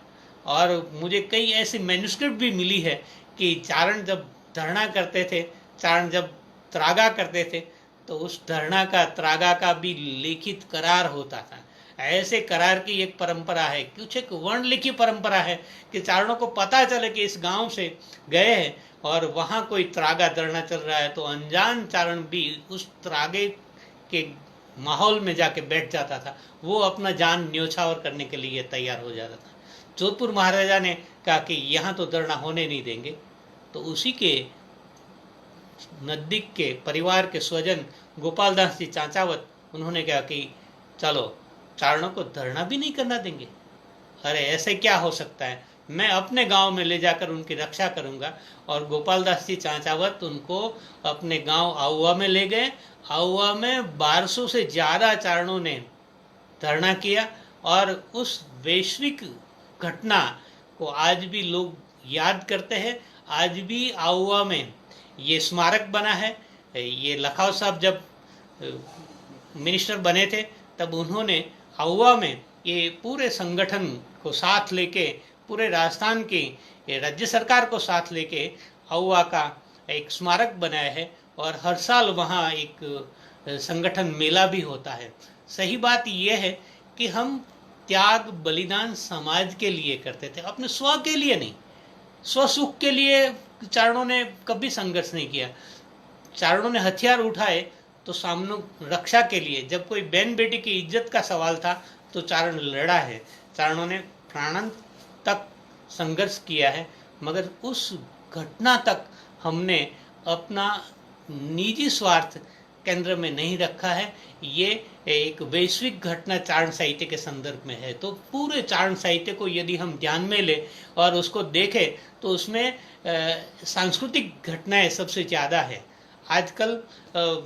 और मुझे कई ऐसी मैन्युस्क्रिप्ट भी मिली है कि चारण जब धरना करते थे, चारण जब त्रागा करते थे, तो उस धरना का, त्रागा का भी लिखित करार होता था। ऐसे करार की एक परंपरा है, कुछ एक वर्ण लिखी परंपरा है कि चारणों को पता चले कि इस गांव से गए हैं और वहां कोई त्रागा धरना चल रहा है, तो अनजान चारण भी उस त्रागे के माहौल में जाके बैठ जाता था। वो अपना जान न्योछावर करने के लिए तैयार हो जाता था। जोधपुर महाराजा ने कहा कि यहाँ तो धरना होने नहीं देंगे, तो उसी के नजदीक के परिवार के स्वजन गोपाल दास जी चांचावत, उन्होंने कहा कि चलो चारणों को धरना भी नहीं करना देंगे। अरे ऐसे क्या हो सकता है, मैं अपने गांव में ले जाकर उनकी रक्षा करूंगा। और गोपाल दास जी चांचावत उनको अपने गांव आउवा में ले गए। आउवा में 1200 से ज़्यादा चारणों ने धरना किया और उस वैश्विक घटना को आज भी लोग याद करते हैं। आज भी आउवा में ये स्मारक बना है। ये लखाव साहब जब मिनिस्टर बने थे तब उन्होंने आउवा में ये पूरे संगठन को साथ लेके, पूरे राजस्थान की राज्य सरकार को साथ लेके आउवा का एक स्मारक बनाया है और हर साल वहाँ एक संगठन मेला भी होता है। सही बात यह है कि हम त्याग बलिदान समाज के लिए करते थे, अपने स्व के लिए नहीं। स्व सुख के लिए चारणों ने कभी संघर्ष नहीं किया। चारणों ने हथियार उठाए तो सामने रक्षा के लिए। जब कोई बहन बेटी की इज्जत का सवाल था तो चारण लड़ा है। चारणों ने प्राणांत तक संघर्ष किया है, मगर उस घटना तक हमने अपना निजी स्वार्थ केंद्र में नहीं रखा है। ये एक वैश्विक घटना चारण साहित्य के संदर्भ में है, तो पूरे चारण साहित्य को यदि हम ध्यान में ले और उसको देखें तो उसमें सांस्कृतिक घटनाएं सबसे ज़्यादा है। आजकल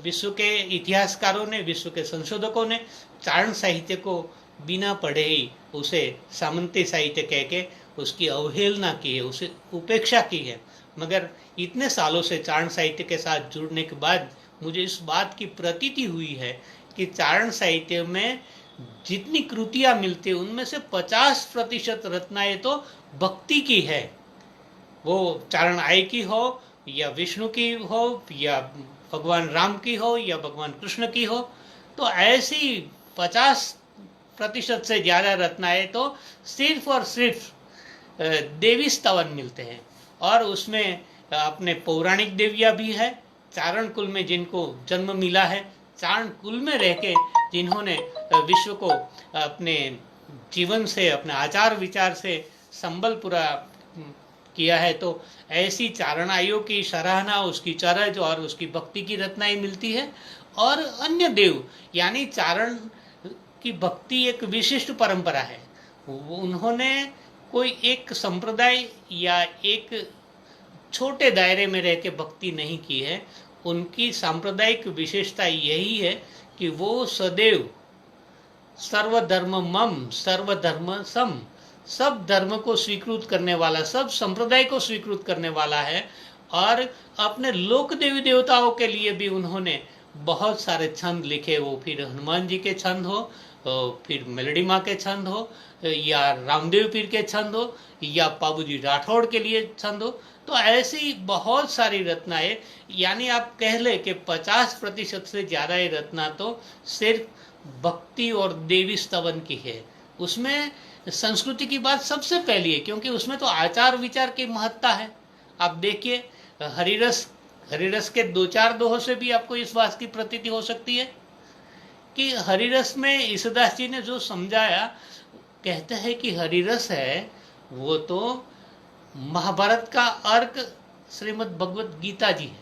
विश्व के इतिहासकारों ने, विश्व के संशोधकों ने चारण साहित्य को बिना पढ़े ही उसे सामंती साहित्य कह के उसकी अवहेलना की है, उसे उपेक्षा की है। मगर इतने सालों से चारण साहित्य के साथ जुड़ने के बाद मुझे इस बात की प्रतीति हुई है कि चारण साहित्य में जितनी कृतियाँ मिलती हैं उनमें से 50% रचनाएं तो भक्ति की है। वो चारण आई की हो या विष्णु की हो या भगवान राम की हो या भगवान कृष्ण की हो, तो ऐसी 50% से ज़्यादा रचनाएं तो सिर्फ और सिर्फ देवी स्तवन मिलते हैं। और उसमें अपने पौराणिक देवियाँ भी है। चारण कुल में जिनको जन्म मिला है, चारण कुल में रह के जिन्होंने विश्व को अपने जीवन से, अपने आचार विचार से संबल पूरा किया है, तो ऐसी चारणाइयों की सराहना, उसकी चरज और उसकी भक्ति की रचनाएं मिलती है। और अन्य देव यानी चारण की भक्ति एक विशिष्ट परंपरा है। उन्होंने कोई एक संप्रदाय या एक छोटे दायरे में रह के भक्ति नहीं की है। उनकी सांप्रदायिक विशेषता यही है कि वो सदैव सर्वधर्म मम सर्वधर्म सम, सब धर्म को स्वीकृत करने वाला, सब संप्रदाय को स्वीकृत करने वाला है। और अपने लोक देवी देवताओं के लिए भी उन्होंने बहुत सारे छंद लिखे, वो फिर हनुमान जी के छंद हो, फिर मेलडी माँ के छंद हो, या रामदेव पीर के छंद हो, या बाबूजी राठौड़ के लिए छंद हो। तो ऐसी बहुत सारी रचनाएं, यानी आप कह ले कि 50% से ज़्यादा ये रचना तो सिर्फ भक्ति और देवी स्तवन की है। उसमें संस्कृति की बात सबसे पहली है, क्योंकि उसमें तो आचार विचार की महत्ता है। आप देखिए, हरिरस हरिरस के दो चार दोहों से भी आपको इस बात की प्रतीति हो सकती है कि हरिरस में ईसुदास जी ने जो समझाया, कहते हैं कि हरिरस है वो तो महाभारत का अर्क श्रीमद् भगवत गीता जी है,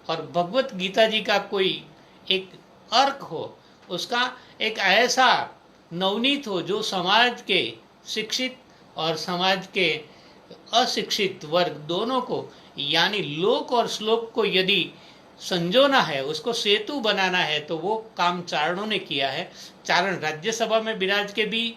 और भगवत गीता जी का कोई एक अर्क हो, उसका एक ऐसा नवनीत हो जो समाज के शिक्षित और समाज के अशिक्षित वर्ग दोनों को, यानी लोक और श्लोक को यदि संजोना है, उसको सेतु बनाना है, तो वो काम चारणों ने किया है। चारण राज्यसभा में विराज के भी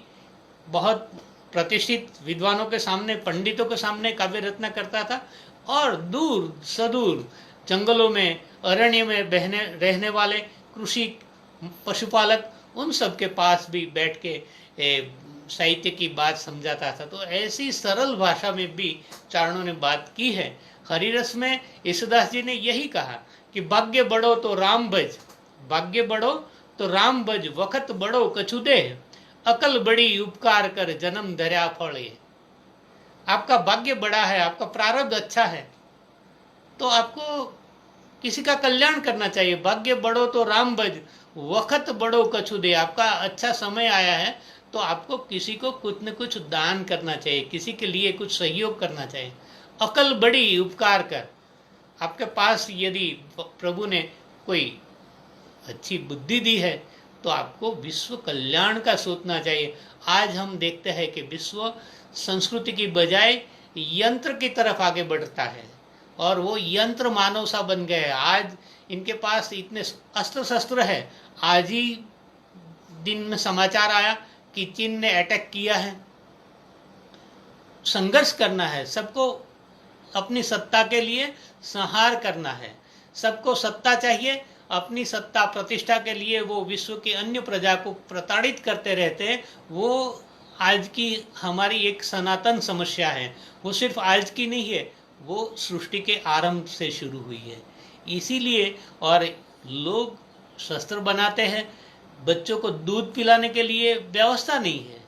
बहुत प्रतिष्ठित विद्वानों के सामने, पंडितों के सामने काव्य रचना करता था, और दूर सदूर जंगलों में, अरण्य में बहने रहने वाले कृषि पशुपालक, उन सब के पास भी बैठ के साहित्य की बात समझाता था। तो ऐसी सरल भाषा में भी चारणों ने बात की है। हरिरस में ईसुदास जी ने यही कहा कि भाग्य बढ़ो तो राम भज, भाग्य बढ़ो तो राम भज, वखत बढ़ो कछु दे, अकल बड़ी उपकार कर, जन्म धर्या फले। आपका भाग्य बड़ा है, आपका प्रारब्ध अच्छा है, तो आपको किसी का कल्याण करना चाहिए। भाग्य बढ़ो तो राम भज, वखत बढ़ो कछु दे। आपका अच्छा समय आया है तो आपको किसी को कुछ न कुछ दान करना चाहिए, किसी के लिए कुछ सहयोग करना चाहिए। अकल बड़ी उपकार कर, आपके पास यदि प्रभु ने कोई अच्छी बुद्धि दी है तो आपको विश्व कल्याण का सोचना चाहिए। आज हम देखते हैं कि विश्व संस्कृति की बजाय यंत्र की तरफ आगे बढ़ता है, और वो यंत्र मानव सा बन गए हैं। आज इनके पास इतने अस्त्र शस्त्र है। आज ही दिन में समाचार आया कि चीन ने अटैक किया है। संघर्ष करना है, सबको अपनी सत्ता के लिए संहार करना है, सबको सत्ता चाहिए। अपनी सत्ता प्रतिष्ठा के लिए वो विश्व की अन्य प्रजा को प्रताड़ित करते रहते हैं। वो आज की हमारी एक सनातन समस्या है। वो सिर्फ आज की नहीं है, वो सृष्टि के आरंभ से शुरू हुई है। इसीलिए और लोग शस्त्र बनाते हैं, बच्चों को दूध पिलाने के लिए व्यवस्था नहीं है,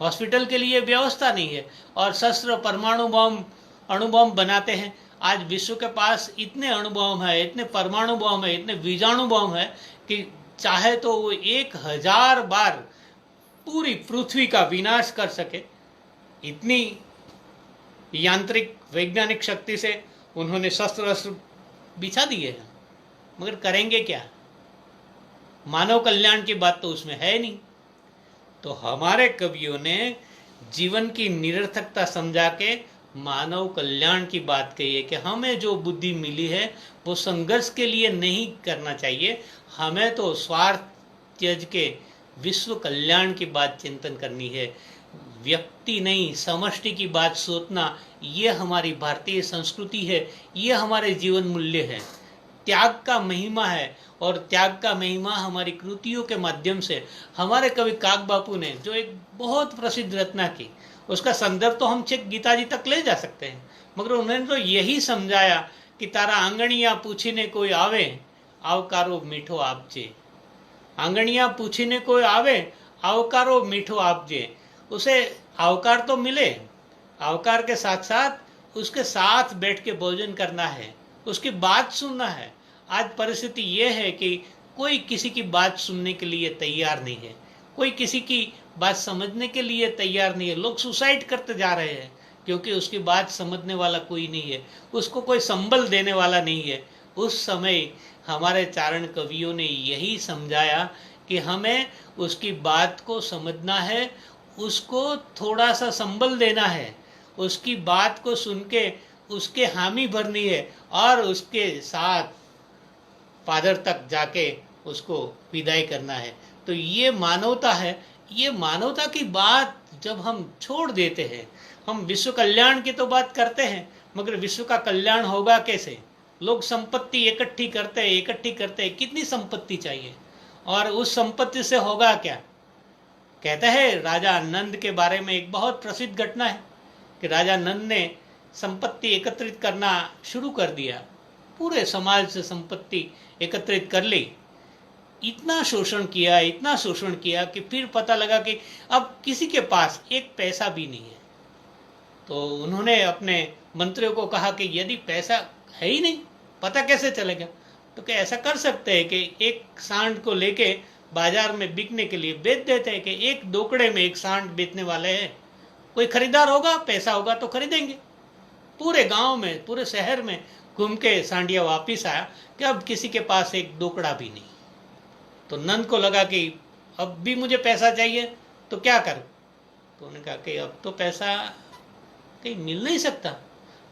हॉस्पिटल के लिए व्यवस्था नहीं है, और शस्त्र परमाणु बम अणु बम बनाते हैं। आज विश्व के पास इतने अणु बम है, इतने परमाणु बम है, इतने बीजाणु बम है कि चाहे तो वो 1000 बार पूरी पृथ्वी का विनाश कर सके। इतनी यांत्रिक वैज्ञानिक शक्ति से उन्होंने शस्त्र अस्त्र बिछा दिए हैं, मगर करेंगे क्या? मानव कल्याण की बात तो उसमें है नहीं। तो हमारे कवियों ने जीवन की निरर्थकता समझा के मानव कल्याण की बात कही है कि हमें जो बुद्धि मिली है वो संघर्ष के लिए नहीं करना चाहिए, हमें तो स्वार्थ त्यज के विश्व कल्याण की बात चिंतन करनी है। व्यक्ति नहीं, समष्टि की बात सोचना, ये हमारी भारतीय संस्कृति है, ये हमारे जीवन मूल्य है। त्याग का महिमा है, और त्याग का महिमा हमारी कृतियों के माध्यम से हमारे कवि काग बापू ने जो एक बहुत प्रसिद्ध रचना की, उसका संदर्भ तो हम चेक गीता जी तक ले जा सकते हैं, मगर उन्होंने तो यही समझाया कि तारा आंगणिया पूछीने कोई आवे, आवकारो मीठो आपजे। आंगणिया पूछीने कोई आवे, आवकारो मीठो आपजे। उसे आवकार तो मिले, आवकार के साथ साथ उसके साथ बैठ के भोजन करना है, उसकी बात सुनना है। आज परिस्थिति ये है कि कोई किसी की बात सुनने के लिए तैयार नहीं है, कोई किसी की बात समझने के लिए तैयार नहीं है। लोग सुसाइड करते जा रहे हैं क्योंकि उसकी बात समझने वाला कोई नहीं है, उसको कोई संबल देने वाला नहीं है। उस समय हमारे चारण कवियों ने यही समझाया कि हमें उसकी बात को समझना है, उसको थोड़ा सा संबल देना है, उसकी बात को सुन के उसके हामी भरनी है, और उसके साथ पादर तक जाके उसको विदाई करना है। तो ये मानवता है। ये मानवता की बात जब हम छोड़ देते हैं, हम विश्व कल्याण की तो बात करते हैं, मगर विश्व का कल्याण होगा कैसे? लोग संपत्ति इकट्ठी करते हैं, कितनी संपत्ति चाहिए, और उस संपत्ति से होगा क्या? कहते हैं राजा नंद के बारे में एक बहुत प्रसिद्ध घटना है कि राजा नंद ने संपत्ति एकत्रित करना शुरू कर दिया, पूरे समाज से संपत्ति एकत्रित कर ली। इतना शोषण किया कि फिर पता लगा कि अब किसी के पास एक पैसा भी नहीं है। तो उन्होंने अपने मंत्रियों को कहा कि यदि पैसा है ही नहीं पता कैसे चलेगा? तो क्या ऐसा कर सकते हैं कि एक सांड को लेके बाजार में बिकने के लिए बेच देते हैं कि एक दोकड़े में एक सांड बेचने वाले हैं, कोई खरीदार होगा, पैसा होगा तो खरीदेंगे। पूरे गांव में, पूरे शहर में घूम के सांडिया वापिस आया कि अब किसी के पास एक दोकड़ा भी नहीं। तो नंद को लगा कि अब भी मुझे पैसा चाहिए, तो क्या करूं? तो उन्होंने कहा कि अब तो पैसा कहीं मिल नहीं सकता।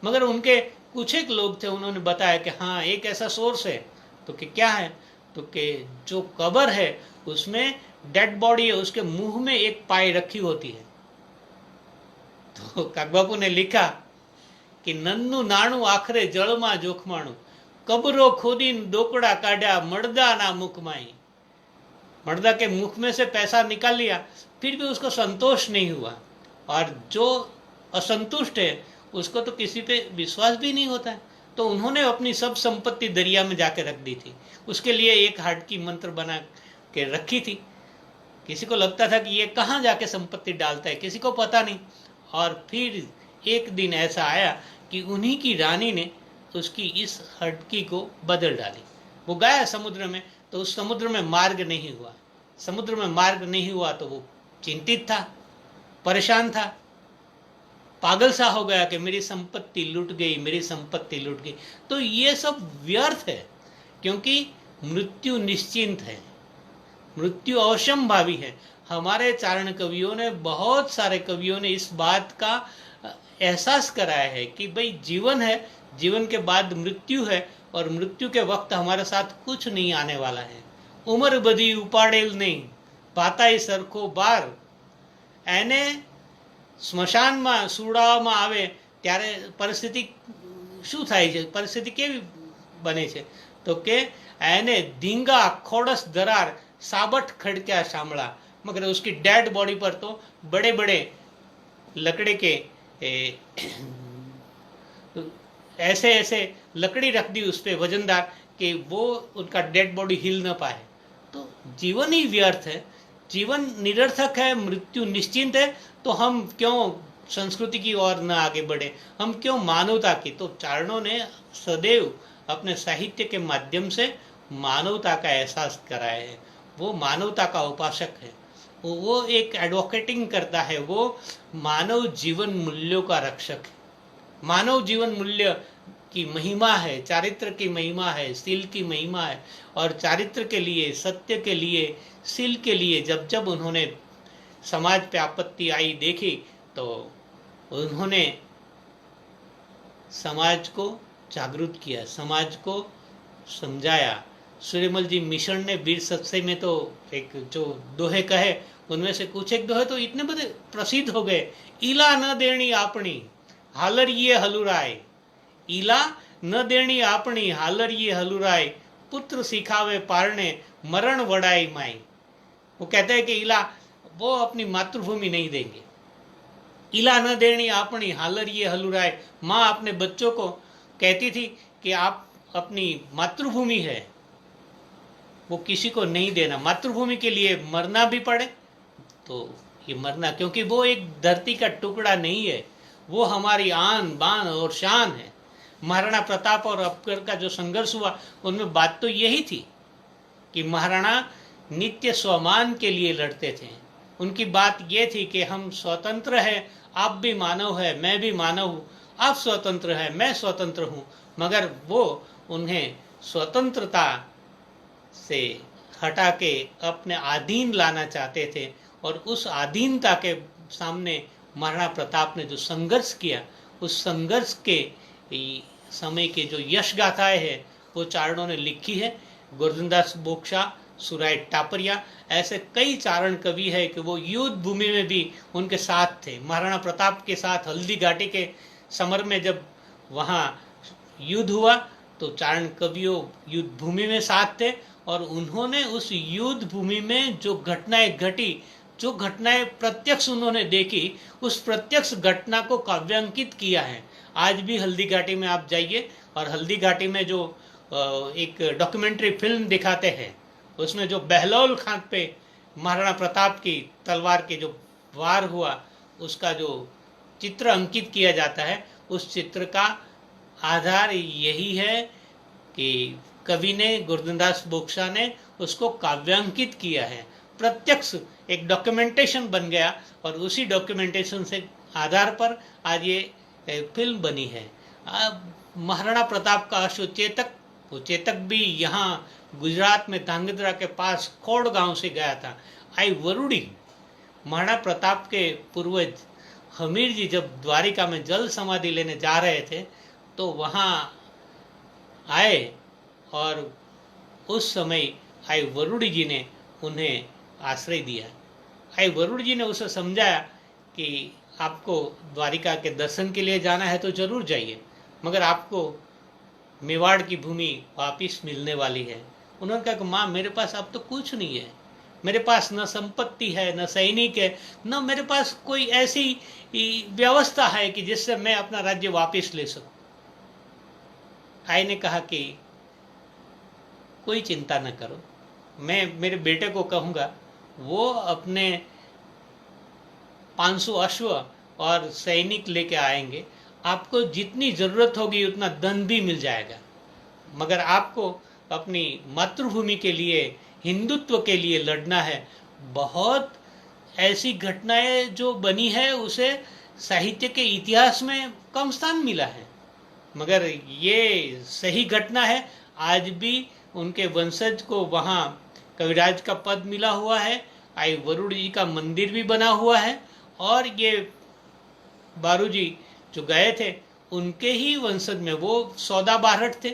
मगर उनके कुछ एक लोग थे, उन्होंने बताया कि हाँ एक ऐसा सोर्स है। तो कि क्या है? तो कि जो कब्र है उसमें डेड बॉडी है, उसके मुंह में एक पाई रखी होती है। तो कागबापू ने लिखा कि नन्नू नाणु आखरे जलमा जोखमाणु, कब्रो खोदीन दोकड़ा काढ़ा मर्दा ना मुख माई। मर्दा के मुख में से पैसा निकाल लिया, फिर भी उसको संतोष नहीं हुआ। और जो असंतुष्ट है उसको तो किसी पे विश्वास भी नहीं होता है। तो उन्होंने अपनी सब संपत्ति दरिया में जाके रख दी थी। उसके लिए एक हार्ट की मंत्र बना के रखी थी। किसी को लगता था कि ये कहाँ जाके संपत्ति डालता है, किसी को पता नहीं। और फिर एक दिन ऐसा आया कि उन्हीं की रानी ने उसकी इस हटकी को बदल डाली। वो गया समुद्र में, तो उस समुद्र में मार्ग नहीं हुआ। समुद्र में मार्ग नहीं हुआ तो वो चिंतित था, परेशान था, पागल सा हो गया कि मेरी संपत्ति लूट गई, मेरी संपत्ति लूट गई। तो ये सब व्यर्थ है, क्योंकि मृत्यु निश्चिंत है, मृत्यु अवश्यंभावी है। हमारे चारण कवियों ने, बहुत सारे कवियों ने इस बात का एहसास कराया है कि भाई जीवन है, जीवन के बाद मृत्यु है, और मृत्यु के वक्त हमारे साथ कुछ नहीं आने वाला है। उम्र बधी उपाड़ेल नहीं, पाताई सरखो बार। એને સ્મશાનમાં સુડાવવામાં આવે ત્યારે પરિસ્થિતિ શું થાય છે, પરિસ્થિતિ કેવી બને છે? તો કે એને ધીંગા ખોડસ દરાર साबट खड़क्या शामड़ा। मगर उसकी डेड बॉडी पर तो बड़े बड़े लकड़े के ऐसे ऐसे लकड़ी रख दी उस पर वजनदार कि वो उनका डेड बॉडी हिल न पाए। तो जीवन ही व्यर्थ है, जीवन निरर्थक है, मृत्यु निश्चिंत है। तो हम क्यों संस्कृति की ओर न आगे बढ़े, हम क्यों मानवता की? तो चारणों ने सदैव अपने साहित्य के माध्यम से मानवता का एहसास कराया है। वो मानवता का उपासक है, वो एक एडवोकेटिंग करता है, वो मानव जीवन मूल्यों का रक्षक है। मानव जीवन मूल्य की महिमा है, चारित्र की महिमा है, शील की महिमा है। और चारित्र के लिए, सत्य के लिए, शील के लिए जब जब उन्होंने समाज पे आपत्ति आई देखी, तो उन्होंने समाज को जागरूक किया, समाज को समझाया। सूर्यमल जी मिशन ने वीर सत्सई में तो एक जो दोहे कहे, उनमें से कुछ एक दोहे तो इतने बड़े प्रसिद्ध हो गए। ईला न देनी आपनी हालरिये हलुराय, ईला न देनी आपनी हालरिये हलुराय, पुत्र सिखावे पारने मरण वड़ाई माई। वो कहते हैं कि ईला वो अपनी मातृभूमि नहीं देंगे। ईला न देनी आपनी हालरिये हलुराय, माँ अपने बच्चों को कहती थी कि आप अपनी मातृभूमि है वो किसी को नहीं देना। मातृभूमि के लिए मरना भी पड़े तो ये मरना, क्योंकि वो एक धरती का टुकड़ा नहीं है, वो हमारी आन बान और शान है। महाराणा प्रताप और अकबर का जो संघर्ष हुआ, उनमें बात तो यही थी कि महाराणा नित्य स्वमान के लिए लड़ते थे। उनकी बात ये थी कि हम स्वतंत्र हैं, आप भी मानव है, मैं भी मानव हूँ, आप स्वतंत्र है, मैं स्वतंत्र हूँ। मगर वो उन्हें स्वतंत्रता से हटा के अपने अधीन लाना चाहते थे। और उस अधीनता के सामने महाराणा प्रताप ने जो संघर्ष किया, उस संघर्ष के समय के जो यश गाथाएं हैं वो चारणों ने लिखी है। गोवर्धनदास बोक्शा, सुराय टापरिया, ऐसे कई चारण कवि है कि वो युद्ध भूमि में भी उनके साथ थे। महाराणा प्रताप के साथ हल्दी घाटी के समर में जब वहाँ युद्ध हुआ तो चारण कवियों युद्ध भूमि में साथ थे। और उन्होंने उस युद्ध भूमि में जो घटनाएं घटी, जो घटनाएं प्रत्यक्ष उन्होंने देखी, उस प्रत्यक्ष घटना को काव्यांकित किया है। आज भी हल्दी घाटी में आप जाइए और हल्दी घाटी में जो एक डॉक्यूमेंट्री फिल्म दिखाते हैं, उसमें जो बहलौल खान पे महाराणा प्रताप की तलवार के जो वार हुआ, उसका जो चित्र अंकित किया जाता है, उस चित्र का आधार यही है कि कवि ने, गुरदनदास बोक्शा ने उसको काव्यांकित किया है। प्रत्यक्ष एक डॉक्यूमेंटेशन बन गया और उसी डॉक्यूमेंटेशन से आधार पर आज ये फिल्म बनी है। महाराणा प्रताप का अश्वचेतक, वो चेतक भी यहाँ गुजरात में धांगध्रा के पास खोड़ गांव से गया था। आई वरुड़ी, महाराणा प्रताप के पूर्वज हमीर जी जब द्वारिका में जल समाधि लेने जा रहे थे तो वहाँ आए और उस समय आई वरुड़ी जी ने उन्हें आश्रय दिया। आई वरुड़ी जी ने उसे समझाया कि आपको द्वारिका के दर्शन के लिए जाना है तो जरूर जाइए, मगर आपको मेवाड़ की भूमि वापिस मिलने वाली है। उन्होंने कहा कि माँ, मेरे पास अब तो कुछ नहीं है, मेरे पास न संपत्ति है, न सैनिक है, न मेरे पास कोई ऐसी व्यवस्था है कि जिससे मैं अपना राज्य वापस ले सकूं। आई ने कहा कि कोई चिंता न करो, मैं मेरे बेटे को कहूँगा, वो अपने 500 अश्व और सैनिक लेके आएंगे, आपको जितनी जरूरत होगी उतना धन भी मिल जाएगा, मगर आपको अपनी मातृभूमि के लिए, हिंदुत्व के लिए लड़ना है। बहुत ऐसी घटनाएं जो बनी है उसे साहित्य के इतिहास में कम स्थान मिला है, मगर ये सही घटना है। आज भी उनके वंशज को वहाँ कविराज का पद मिला हुआ है, आई वरुड़ जी का मंदिर भी बना हुआ है, और ये बारू जी जो गए थे उनके ही वंशज में, वो सौदा बारहट थे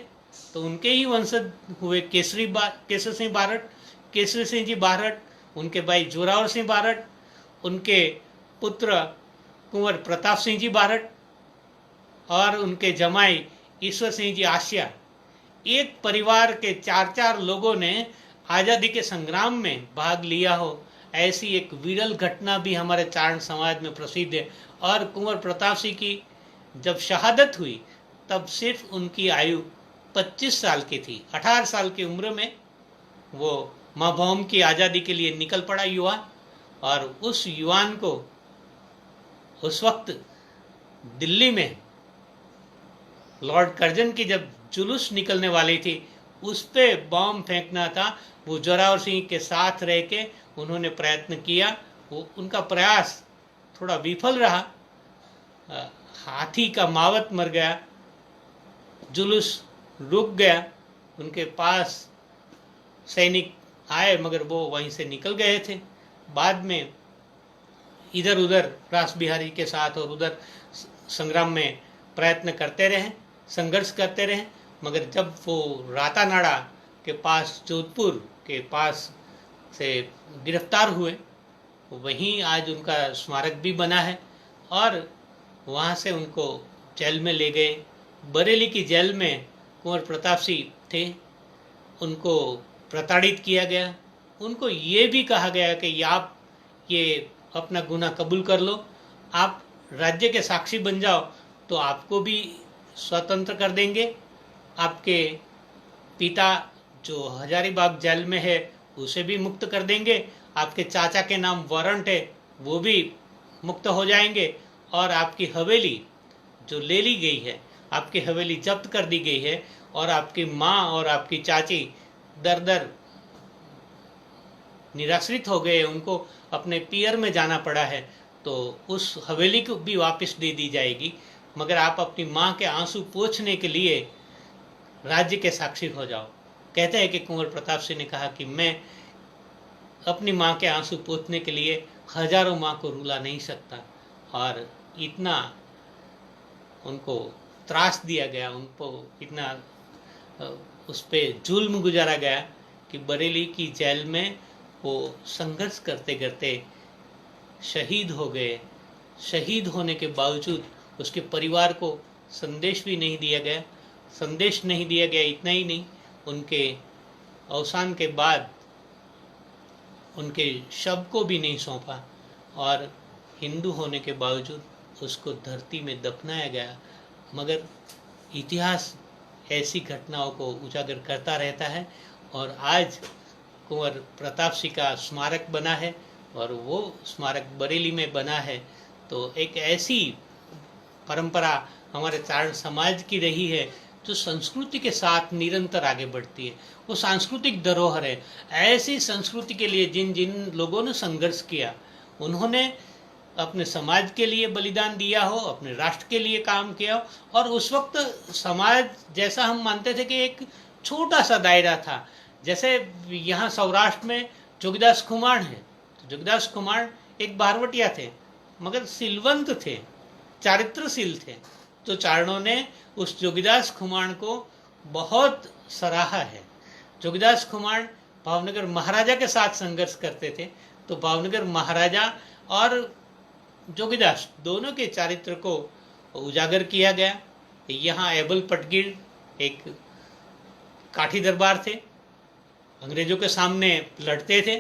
तो उनके ही वंशज हुए केसर सिंह बारहट, केसरी सिंह जी बारहट, उनके भाई जोरावर सिंह बारहट, उनके पुत्र कुंवर प्रताप सिंह जी बारहट और उनके जमाई ईश्वर सिंह जी आशिया। एक परिवार के 4-4 लोगों ने आज़ादी के संग्राम में भाग लिया हो, ऐसी एक विरल घटना भी हमारे चारण समाज में प्रसिद्ध है। और कुंवर प्रताप सिंह की जब शहादत हुई तब सिर्फ उनकी आयु 25 साल की थी। 18 साल की उम्र में वो माँ भौम की आज़ादी के लिए निकल पड़ा युवा, और उस युवान को उस वक्त दिल्ली में लॉर्ड कर्जन की जब जुलूस निकलने वाली थी उस पे बॉम्ब फेंकना था। वो जोरावर सिंह के साथ रह के उन्होंने प्रयत्न किया, वो उनका प्रयास थोड़ा विफल रहा, हाथी का मावत मर गया, जुलूस रुक गया, उनके पास सैनिक आए मगर वो वहीं से निकल गए थे। बाद में इधर उधर रास बिहारी के साथ और उधर संग्राम में प्रयत्न करते रहे, संघर्ष करते रहे, मगर जब वो रातानाड़ा के पास, जोधपुर के पास से गिरफ्तार हुए, वहीं आज उनका स्मारक भी बना है और वहाँ से उनको जेल में ले गए। बरेली की जेल में कुंवर प्रताप सिंह थे, उनको प्रताड़ित किया गया, उनको ये भी कहा गया कि आप ये अपना गुनाह कबूल कर लो, आप राज्य के साक्षी बन जाओ तो आपको भी स्वतंत्र कर देंगे, आपके पिता जो हजारीबाग जेल में है उसे भी मुक्त कर देंगे, आपके चाचा के नाम वारंट है वो भी मुक्त हो जाएंगे, और आपकी हवेली जो ले ली गई है, आपकी हवेली जब्त कर दी गई है, और आपकी माँ और आपकी चाची दर दर निराश्रित हो गए, उनको अपने पियर में जाना पड़ा है, तो उस हवेली को भी वापस दे दी जाएगी, मगर आप अपनी माँ के आंसू पोंछने के लिए राज्य के साक्षी हो जाओ। कहते हैं कि कुंवर प्रताप सिंह ने कहा कि मैं अपनी माँ के आंसू पोंछने के लिए हजारों माँ को रुला नहीं सकता, और इतना उनको त्रास दिया गया, उनको इतना उस पर जुल्म गुजारा गया कि बरेली की जेल में वो संघर्ष करते करते शहीद हो गए। शहीद होने के बावजूद उसके परिवार को संदेश भी नहीं दिया गया, संदेश नहीं दिया गया। इतना ही नहीं, उनके अवसान के बाद उनके शव को भी नहीं सौंपा, और हिंदू होने के बावजूद उसको धरती में दफनाया गया। मगर इतिहास ऐसी घटनाओं को उजागर करता रहता है, और आज कुंवर प्रताप सिंह का स्मारक बना है और वो स्मारक बरेली में बना है। तो एक ऐसी परंपरा हमारे चारण समाज की रही है जो संस्कृति के साथ निरंतर आगे बढ़ती है, वो सांस्कृतिक धरोहर है। ऐसी संस्कृति के लिए जिन जिन लोगों ने संघर्ष किया, उन्होंने अपने समाज के लिए बलिदान दिया हो, अपने राष्ट्र के लिए काम किया हो। और उस वक्त समाज जैसा हम मानते थे कि एक छोटा सा दायरा था। जैसे यहाँ सौराष्ट्र में जोगीदास खुमाण है, तो जोगीदास खुमाण एक बारवटिया थे, मगर सिलवंत थे, चारित्रशील थे। तो चारणों ने उस जोगीदास खुमाण को बहुत सराहा है। जोगीदास खुमाण भावनगर महाराजा के साथ संघर्ष करते थे, तो भावनगर महाराजा और जोगीदास दोनों के चारित्र को उजागर किया गया। यहाँ एबल पटगीर एक काठी दरबार थे, अंग्रेजों के सामने लड़ते थे।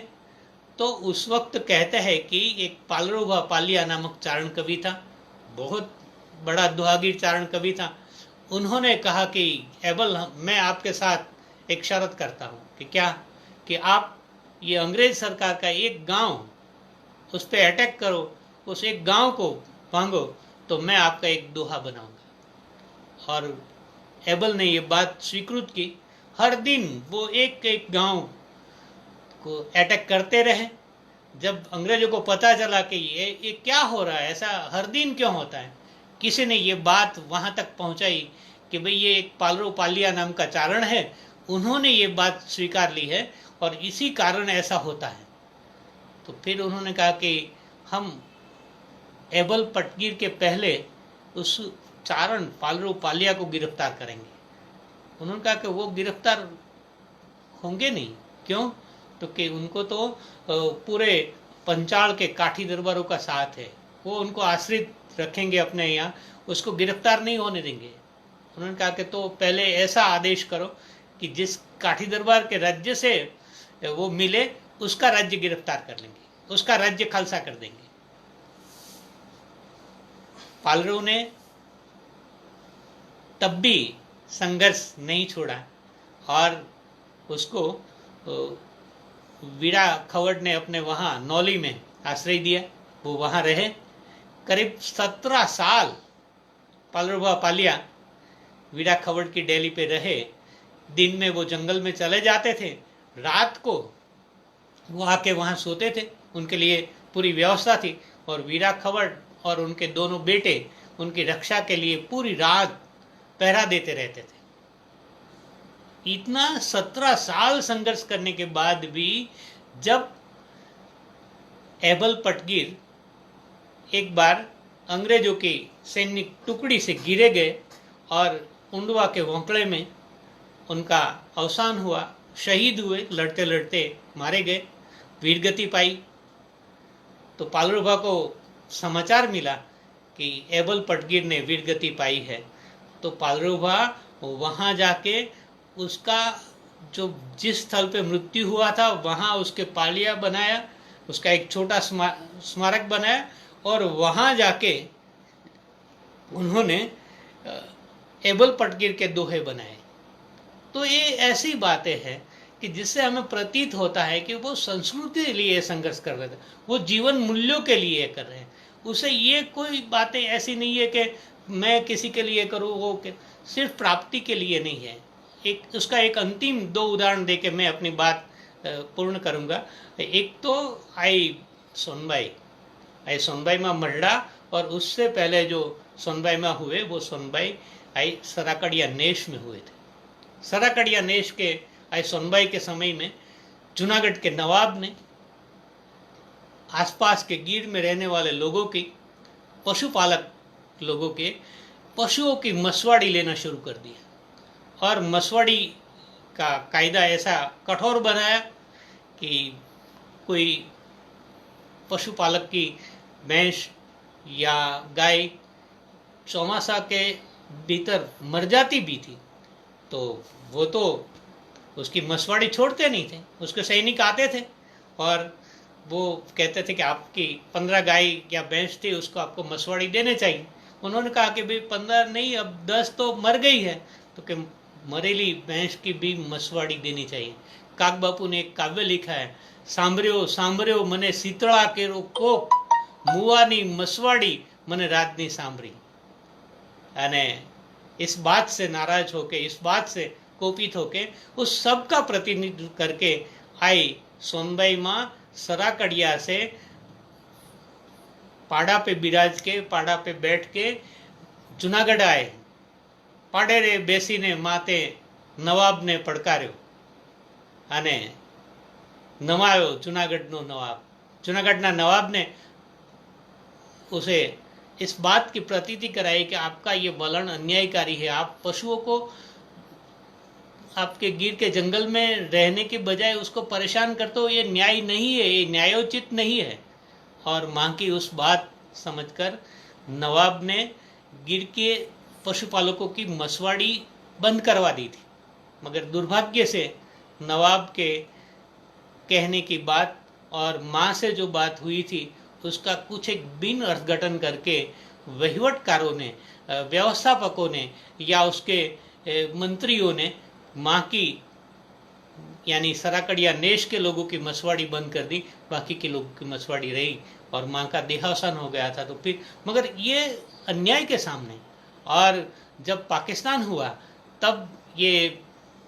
तो उस वक्त कहते हैं कि एक पालरोभा पालिया नामक चारण कवि था, बहुत बड़ा दुहागीर चारण कवि था। उन्होंने कहा कि एबल, मैं आपके साथ एक शर्त करता हूँ कि क्या, कि आप ये अंग्रेज सरकार का एक गांव, उस पर अटैक करो, उस एक गांव को भांगो, तो मैं आपका एक दोहा बनाऊंगा। और एबल ने ये बात स्वीकृत की। हर दिन वो एक एक गांव को अटैक करते रहे। जब अंग्रेजों को पता चला कि ये क्या हो रहा है, ऐसा हर दिन क्यों होता है, किसी ने ये बात वहां तक पहुंचाई कि भाई ये एक पालरो पालिया नाम का चारण है, उन्होंने ये बात स्वीकार ली है और इसी कारण ऐसा होता है। तो फिर उन्होंने कहा कि हम एबल पटगीर के पहले उस चारण पालरो पालिया को गिरफ्तार करेंगे। उन्होंने कहा कि वो गिरफ्तार होंगे नहीं। क्यों? तो कि उनको तो पूरे पंचाल के काठी दरबारों का साथ है, वो उनको आश्रित रखेंगे अपने यहाँ, उसको गिरफ्तार नहीं होने देंगे। उन्होंने कहा कि तो पहले ऐसा आदेश करो कि जिस काठी दरबार के राज्य से वो मिले उसका राज्य गिरफ्तार कर लेंगे, उसका राज्य खालसा कर देंगे। पालरों ने तब भी संघर्ष नहीं छोड़ा और उसको वीरा खवड़ ने अपने वहाँ नौली में आश्रय दिया। वो वहाँ रहे करीब 17 साल। पालरोभा पालिया वीरा खवड़ की डेली पे रहे। दिन में वो जंगल में चले जाते थे, रात को वो आके वहाँ सोते थे, उनके लिए पूरी व्यवस्था थी। और वीरा खवड़ और उनके दोनों बेटे उनकी रक्षा के लिए पूरी रात पहरा देते रहते थे। इतना 17 साल संघर्ष करने के बाद भी जब एबल पटगीर एक बार अंग्रेजों की सैनिक टुकड़ी से गिरे गए और उंडवा के वोंकड़े में उनका अवसान हुआ, शहीद हुए, लड़ते लड़ते मारे गए, वीरगति पाई। तो पालरोभा को समाचार मिला कि एबल पटगीर ने वीरगति पाई है। तो पालरोभा वहाँ जाके उसका जो जिस स्थल पे मृत्यु हुआ था वहाँ उसके पालिया बनाया, उसका एक छोटा स्मारक बनाया और वहाँ जाके उन्होंने एबल पटगीर के दोहे बनाए। तो ये ऐसी बातें हैं कि जिससे हमें प्रतीत होता है कि वो संस्कृति के लिए संघर्ष कर रहे थे, वो जीवन मूल्यों के लिए कर रहे हैं। उसे ये कोई बातें ऐसी नहीं है कि मैं किसी के लिए करूँ, वो सिर्फ प्राप्ति के लिए नहीं है। एक उसका एक अंतिम 2 उदाहरण देके मैं अपनी बात पूर्ण करूँगा। एक तो आई सोनबाई माँ मल्डा, और उससे पहले जो सोनबाई माँ हुए वो सोनबाई आई सराकड़िया नेश में हुए थे। सराकड़िया नेश के आई सोनबाई के समय में जूनागढ़ के नवाब ने आसपास के गीर में रहने वाले लोगों की, पशुपालक लोगों के पशुओं की मसवाड़ी लेना शुरू कर दिया। और मसवाड़ी का कायदा ऐसा कठोर बनाया कि कोई पशुपालक की भैंस या गाय चौमासा के भीतर मर जाती भी थी तो वो तो उसकी मसवाड़ी छोड़ते नहीं थे। उसके सैनिक आते थे और वो कहते थे कि आपकी 15 गाय या भैंस थी, उसको आपको मसवाड़ी देने चाहिए। उन्होंने कहा कि भाई 15 नहीं, अब 10 तो मर गई है, तो कि मरेली भैंस की भी मसवाड़ी देनी चाहिए। काक बापू ने एक काव्य लिखा है, सांभर्यो सांभर्यो मने शीतळा केरो कोक, मुवानी मसवाड़ी મને રાજની સાંભળી। અને इस बात से नाराज होके, इस बात से कोपित होके उस सब का प्रतिनिधित्व करके आई सोनबाई माँ सराकड़िया से पाड़ा पे बिराज के, पाड़ा पे बैठ के जूनागढ़ आए। पाड़े रे बेसीने माते नवाबने પડકાર્યો અને नवायो जूनागढ़ नवाब। जूनागढ़ नवाब ने उसे इस बात की प्रतीति कराई कि आपका ये वलन अन्यायकारी है, आप पशुओं को आपके गिर के जंगल में रहने के बजाय उसको परेशान करते हो, ये न्याय नहीं है, ये न्यायोचित नहीं है। और माँ की उस बात समझकर नवाब ने गिर के पशुपालकों की मसवाड़ी बंद करवा दी थी, मगर दुर्भाग्य से नवाब के कहने की बात और माँ से जो बात हुई थी उसका कुछ एक बिन अर्थघटन करके वहीवटकारों ने, व्यवस्थापकों ने या उसके मंत्रियों ने माँ की यानी सराकड़िया नेश के लोगों की मसवाड़ी बंद कर दी, बाकी के लोगों की मसवाड़ी रही और माँ का देहावसान हो गया था। तो फिर मगर ये अन्याय के सामने, और जब पाकिस्तान हुआ तब ये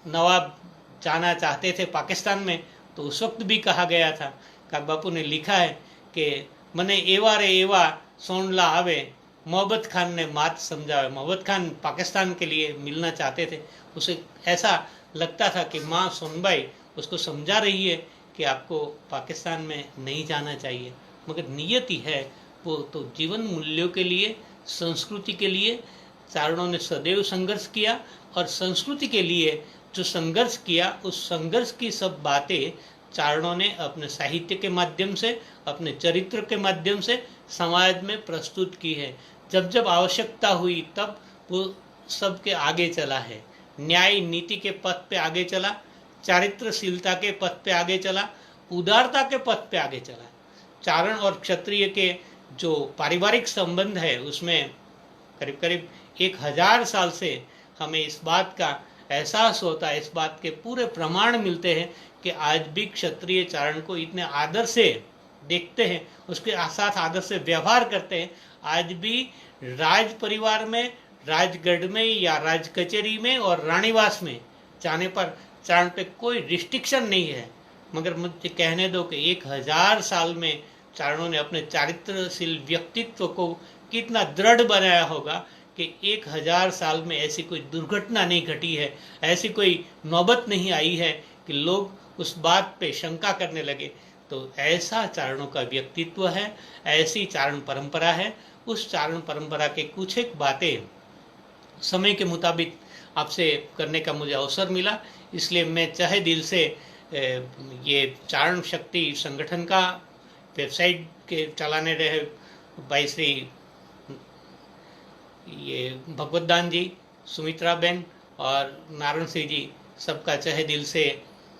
नवाब जाना चाहते थे पाकिस्तान में, तो उस वक्त भी कहा गया था, काकबापू ने लिखा है कि मने एवा रे एवा सोनला आवे, मोहब्बत खान ने मात समझावे। मोहब्बत खान पाकिस्तान के लिए मिलना चाहते थे, उसे ऐसा लगता था कि माँ सोनबाई उसको समझा रही है कि आपको पाकिस्तान में नहीं जाना चाहिए, मगर नियति है वो तो जीवन मूल्यों के लिए, संस्कृति के लिए चारणों ने सदैव संघर्ष किया, और संस्कृति के लिए जो संघर्ष किया उस संघर्ष की सब बातें चारणों ने अपने साहित्य के माध्यम से, अपने चरित्र के माध्यम से समाज में प्रस्तुत की है। जब जब आवश्यकता हुई तब वो सबके आगे चला है, न्याय नीति के पथ पे आगे चला, चारित्रशीलता के पथ पे आगे चला, उदारता के पथ पे आगे चला। चारण और क्षत्रिय के जो पारिवारिक संबंध है उसमें करीब करीब 1000 साल से हमें इस बात का एहसास होता है, इस बात के पूरे प्रमाण मिलते हैं कि आज भी क्षत्रिय चारण को इतने आदर से देखते हैं, उसके साथ आदर से व्यवहार करते हैं। आज भी राज परिवार में, राजगढ़ में या राज कचहरी में और रानीवास में जाने पर चारण पे कोई रिस्ट्रिक्शन नहीं है, मगर मुझे कहने दो कि 1000 साल में चारणों ने अपने चारित्रशील व्यक्तित्व को कितना दृढ़ बनाया होगा कि 1000 साल में ऐसी कोई दुर्घटना नहीं घटी है, ऐसी कोई नौबत नहीं आई है कि लोग उस बात पे शंका करने लगे। तो ऐसा चारणों का व्यक्तित्व है, ऐसी चारण परंपरा है। उस चारण परंपरा के कुछ एक बातें समय के मुताबिक आपसे करने का मुझे अवसर मिला, इसलिए मैं चाहे दिल से ये चारण शक्ति संगठन का वेबसाइट के चलाने रहे भाई श्री ये भगवतदान जी, सुमित्रा बेन और नारायण सिंह जी, सबका चाहे दिल से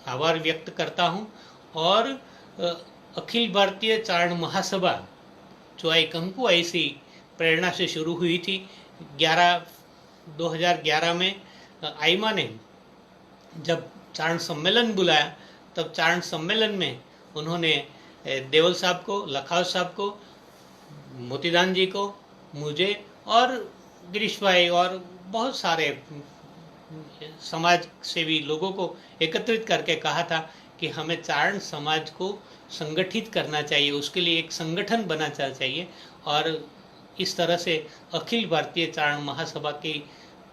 आभार व्यक्त करता हूँ। और अखिल भारतीय चारण महासभा जो एक अंकु ऐसी प्रेरणा से शुरू हुई थी 2011 में, आइमा ने जब चारण सम्मेलन बुलाया तब चारण सम्मेलन में उन्होंने देवल साहब को, लखावत साहब को, मोतीदान जी को, मुझे और गिरीश भाई और बहुत सारे समाज सेवी लोगों को एकत्रित करके कहा था कि हमें चारण समाज को संगठित करना चाहिए, उसके लिए एक संगठन बनाना चाहिए। और इस तरह से अखिल भारतीय चारण महासभा की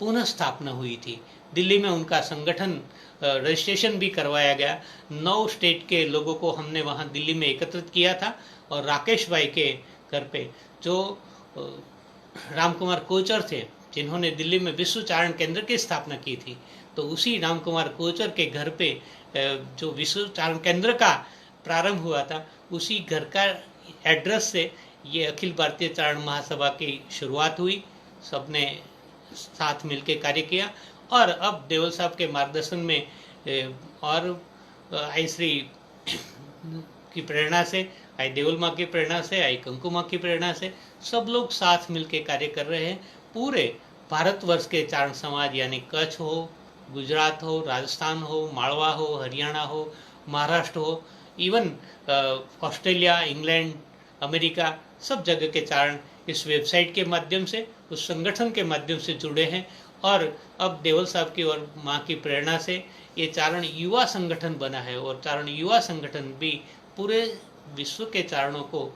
पुनः स्थापना हुई थी। दिल्ली में उनका संगठन रजिस्ट्रेशन भी करवाया गया। 9 स्टेट के लोगों को हमने वहाँ दिल्ली में एकत्रित किया था, और राकेश भाई के घर पे जो राम कुमार कोचर थे जिन्होंने दिल्ली में विश्व चारण केंद्र की स्थापना की थी, तो उसी राम कुमार कोचर के घर पे जो विश्व चारण केंद्र का प्रारंभ हुआ था, उसी घर का एड्रेस से ये अखिल भारतीय चारण महासभा की शुरुआत हुई। सबने साथ मिलकर कार्य किया, और अब देवल साहब के मार्गदर्शन में और आई श्री की प्रेरणा से, आई देवल माँ की प्रेरणा से, आई कंकु माँ की प्रेरणा से सब लोग साथ मिलकर कार्य कर रहे हैं। पूरे भारतवर्ष के चारण समाज यानी कच्छ हो, गुजरात हो, राजस्थान हो, मालवा हो, हरियाणा हो, महाराष्ट्र हो, इवन ऑस्ट्रेलिया, इंग्लैंड, अमेरिका, सब जगह के चारण इस वेबसाइट के माध्यम से, उस संगठन के माध्यम से जुड़े हैं। और अब देवल साहब की और माँ की प्रेरणा से ये चारण युवा संगठन बना है और चारण युवा संगठन भी पूरे विश्व के चारणों को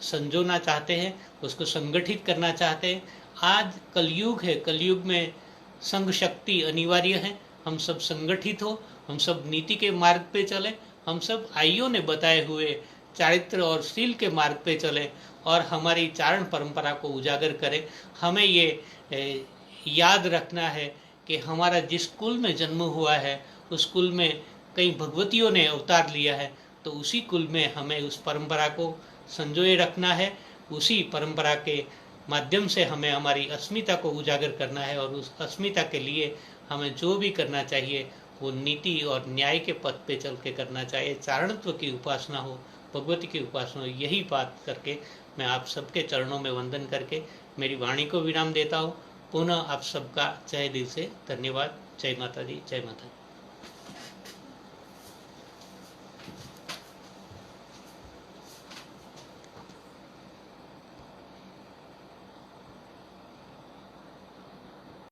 संजोना चाहते हैं, उसको संगठित करना चाहते हैं। आज कलयुग है, कलयुग में संघ शक्ति अनिवार्य है। हम सब संगठित हो, हम सब नीति के मार्ग पे चले, हम सब आइयों ने बताए हुए चारित्र और शील के मार्ग पे चले और हमारी चारण परंपरा को उजागर करें। हमें ये याद रखना है कि हमारा जिस कुल में जन्म हुआ है उस कुल में कई भगवतियों ने अवतार लिया है, तो उसी कुल में हमें उस परंपरा को संजोए रखना है। उसी परंपरा के माध्यम से हमें हमारी अस्मिता को उजागर करना है और उस अस्मिता के लिए हमें जो भी करना चाहिए वो नीति और न्याय के पथ पे चल के करना चाहिए। चारणत्व की उपासना हो, भगवती की उपासना हो, यही बात करके मैं आप सबके चरणों में वंदन करके मेरी वाणी को विराम देता हूँ। पुनः आप सबका तहे दिल से धन्यवाद। जय माता दी, जय माता दी।